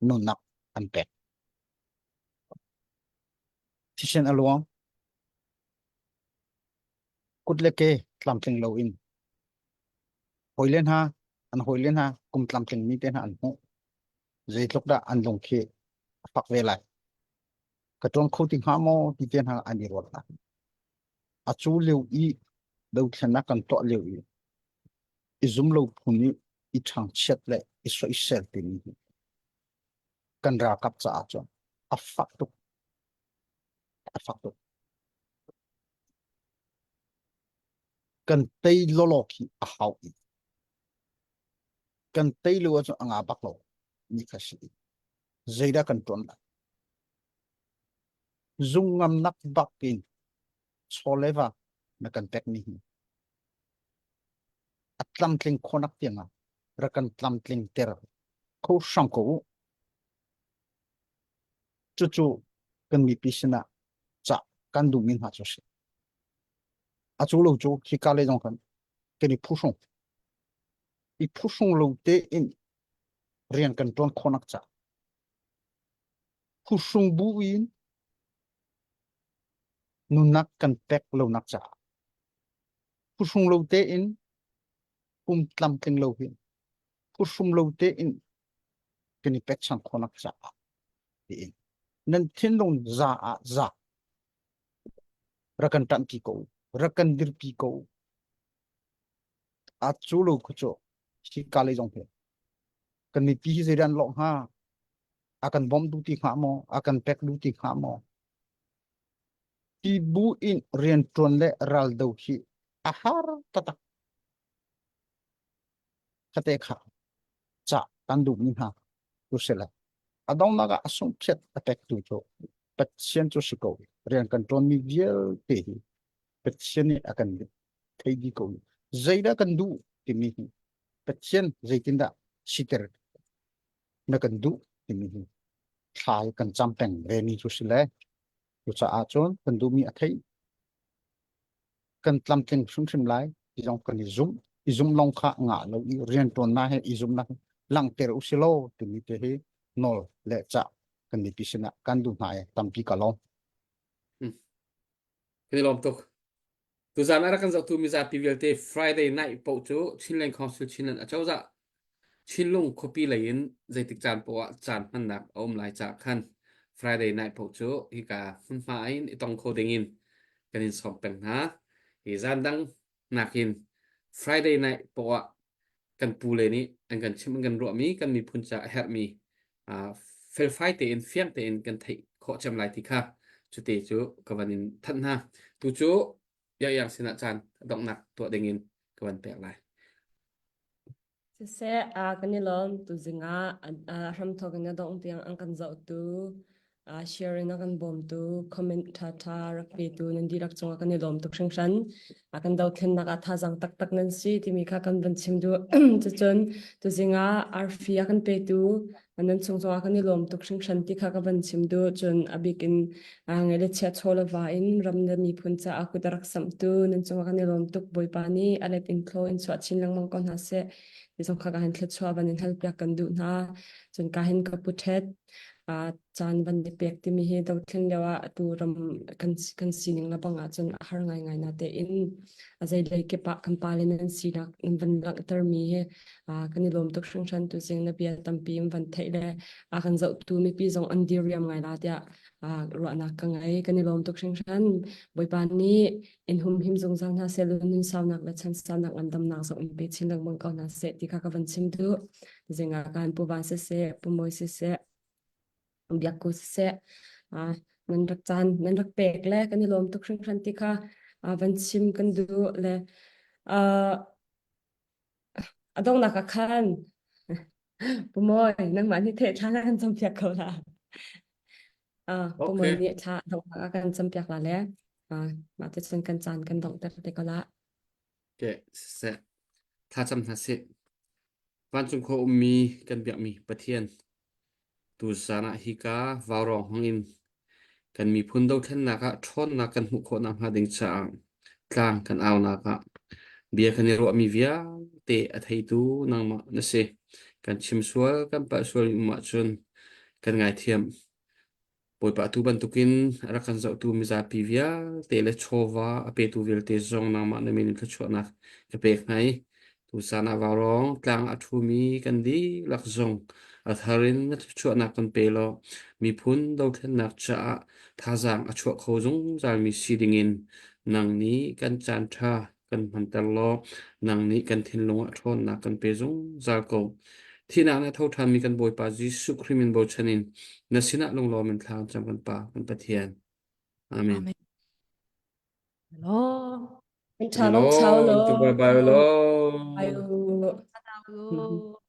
นุนักอันเป็ดที่เช่นอลวงกุดเล็กตามเชิงโลอินหอยเลนหาอันหอยเลนหากุมตามเชิงนี้เป็นอันหูใจลุกได้อันลงเคปักเวลัยกระจงเขาติงหาโมที่เป็นหาอันนี้รอดนะอาจูเลียวอีดูชนะกันต่อเลียวอีอิซุมโลพุนี้อีทางเช็ดเลยอิสราเอลตีนี้กันรากับจะอาจวนอัฟฟักตุกันเตยโลโลกีอาหาอีกันเตยลัวจะอ่างบักโลนี่คือสิ่งใจได้กันตัวนั้นซุงงำนักบักกินโซเลวานักกันเทคนิคอัตลัมทลิงคนนักเตียงอ่ะรักันตลัมทลิงเตอร์เขาช่างเขาจู่ๆกันมีพิษณะจะกันดูมินหาจุดอาจูโลจูที่กาเลยจงกันกันอีผู้ชงโลเตอินเรียนกันตัวคนนักจ่าผู้ชงบูอินนุนักกันเทคโลนักจ่าผู้ชงโลเตอินปุ่มตลัมทลิงโลหินผู้ชงโลเตอินกันอีเป็ดช่างคนนักจ่าอินนั่นทิ้งลงจ่ารักันตันปีโกรักันดิร์ปีโก a chu lu khu chu hi ka le jong phe kan mi pi hi zeran lo ha akan bom du ti kha mo akan pek du ti kha mo ti bu in rian tron le ral do hi ahar tatak khate kha cha kan du ni ha tu sela adong naga asum phet attack tu cho patient chu siko rian kan tron mi viel te hi patient ni akan thei di ko zaida kan du ti mi hi patient zaitinda siter na kan du ti mi hi thai kan champeng re ni chu sile tu cha a chon kan du mi athei kan tlam tling sum sim lai izong kan izum long kha nga lo i rian ton na he izum na lang ter usilo ti mi te he nol le cha kan ni pisina kan du na e tampi ka long cái này làm tục tu zana ra kan zau tu mi za PVL te Friday night po chu Chinlen Council Chinlen a chau za Chinlung copy lain zai tik chan po chan man nak om lai cha khan Friday night po chu hi ka hun ma in itong kho ding in kan in som peng na hi zan dang nakin Friday night po kan pu le ni an kan chim kan ro mi kan mi phun cha help mi fel fight te in fiang te in kan thai kho cham lai ti kha chu te chu ka van in than na tu chu yang sin a chan dong nak to ding in ka van pek lai se a kan lom tu zinga a ram tho kan dong tiang ang kan zau tu a share na kan bom tu comment tha rak pe tu nan di rak chunga kan lom tu khang shan a kan dau thlen na ka tha jang tak nan si ti mi kha kan ban chim du chu chon tu zinga ar fi a kan pe tu anan chung chunga kan lom tu khang shan ti kha ka ban chim du chon abikin angele che chola va in ram na mi phun cha a ku darak sam tu nan chunga kan lom tu boi pa ni alet in thlo in chwa chin lang mang kon ha se isong kha han thlet chwa ban in help ya kan du na chon ka hin ka puthet a chan ban de pek ti mi he do thlen lewa tu ram kan sining la banga chon har ngai na te in azai le ke pa kan pa le nan si rak in ban lak ter mi he a kan lom tok shang shan tu sing na bia tam pi ban thai le a kan zau tu mi pi zong an dir yam ngai la tia a ro na ka ngai kan lom tok shang shan boi pan ni in hum him zong zang na se lu nin saw nak la chan sa nak an dam na so in pe chin lang mang ka na se ti kha ka ban chim du zinga kan pu ban se pu moi se biak ko se a nan rak chan nan rak pek le kan lom tok shang shan ti kha a ban chim kan du le a adong na ka khan pu moi nang ma ni the tha na kan cham piak ko la pu moi okay ni tha dong ka kan cham piak la le ma te chen kan chan kan dong te ko la ke se tha cham na se van chung kho mi kan biak mi pathian tu zana hi ka varong hangin kan mi phun do thlen na ka thon na kan hu kho na ma ding cha tlang kan aw na ka bia kan ro mi via te a thei tu nang ma na se kan chim sual kan pa sual ma chun kan ngai thiam poi pa tu ban tukin ra kan zau tu mi za pi via te le chova a pe tu vel te zong na ma na min ka chwa na ka pe ngai tu sana varong tlang a thu mi kan di lak zong a tharin na chwa na kan pe lo mi phun do thlen nak cha tha zang a chwa kho zong zal mi si ding in nang ni kan chan tha kan man tar lo nang ni kan thin lo a thon na kan pe zong zal ko thi na na thau than mi kan boi pa jisu khrimin bo chanin na sina long lo min thang cham kan pa kan pathian amen Amen. Hello. kan cha hello long chao lo tu bye bye lo ayo Hello.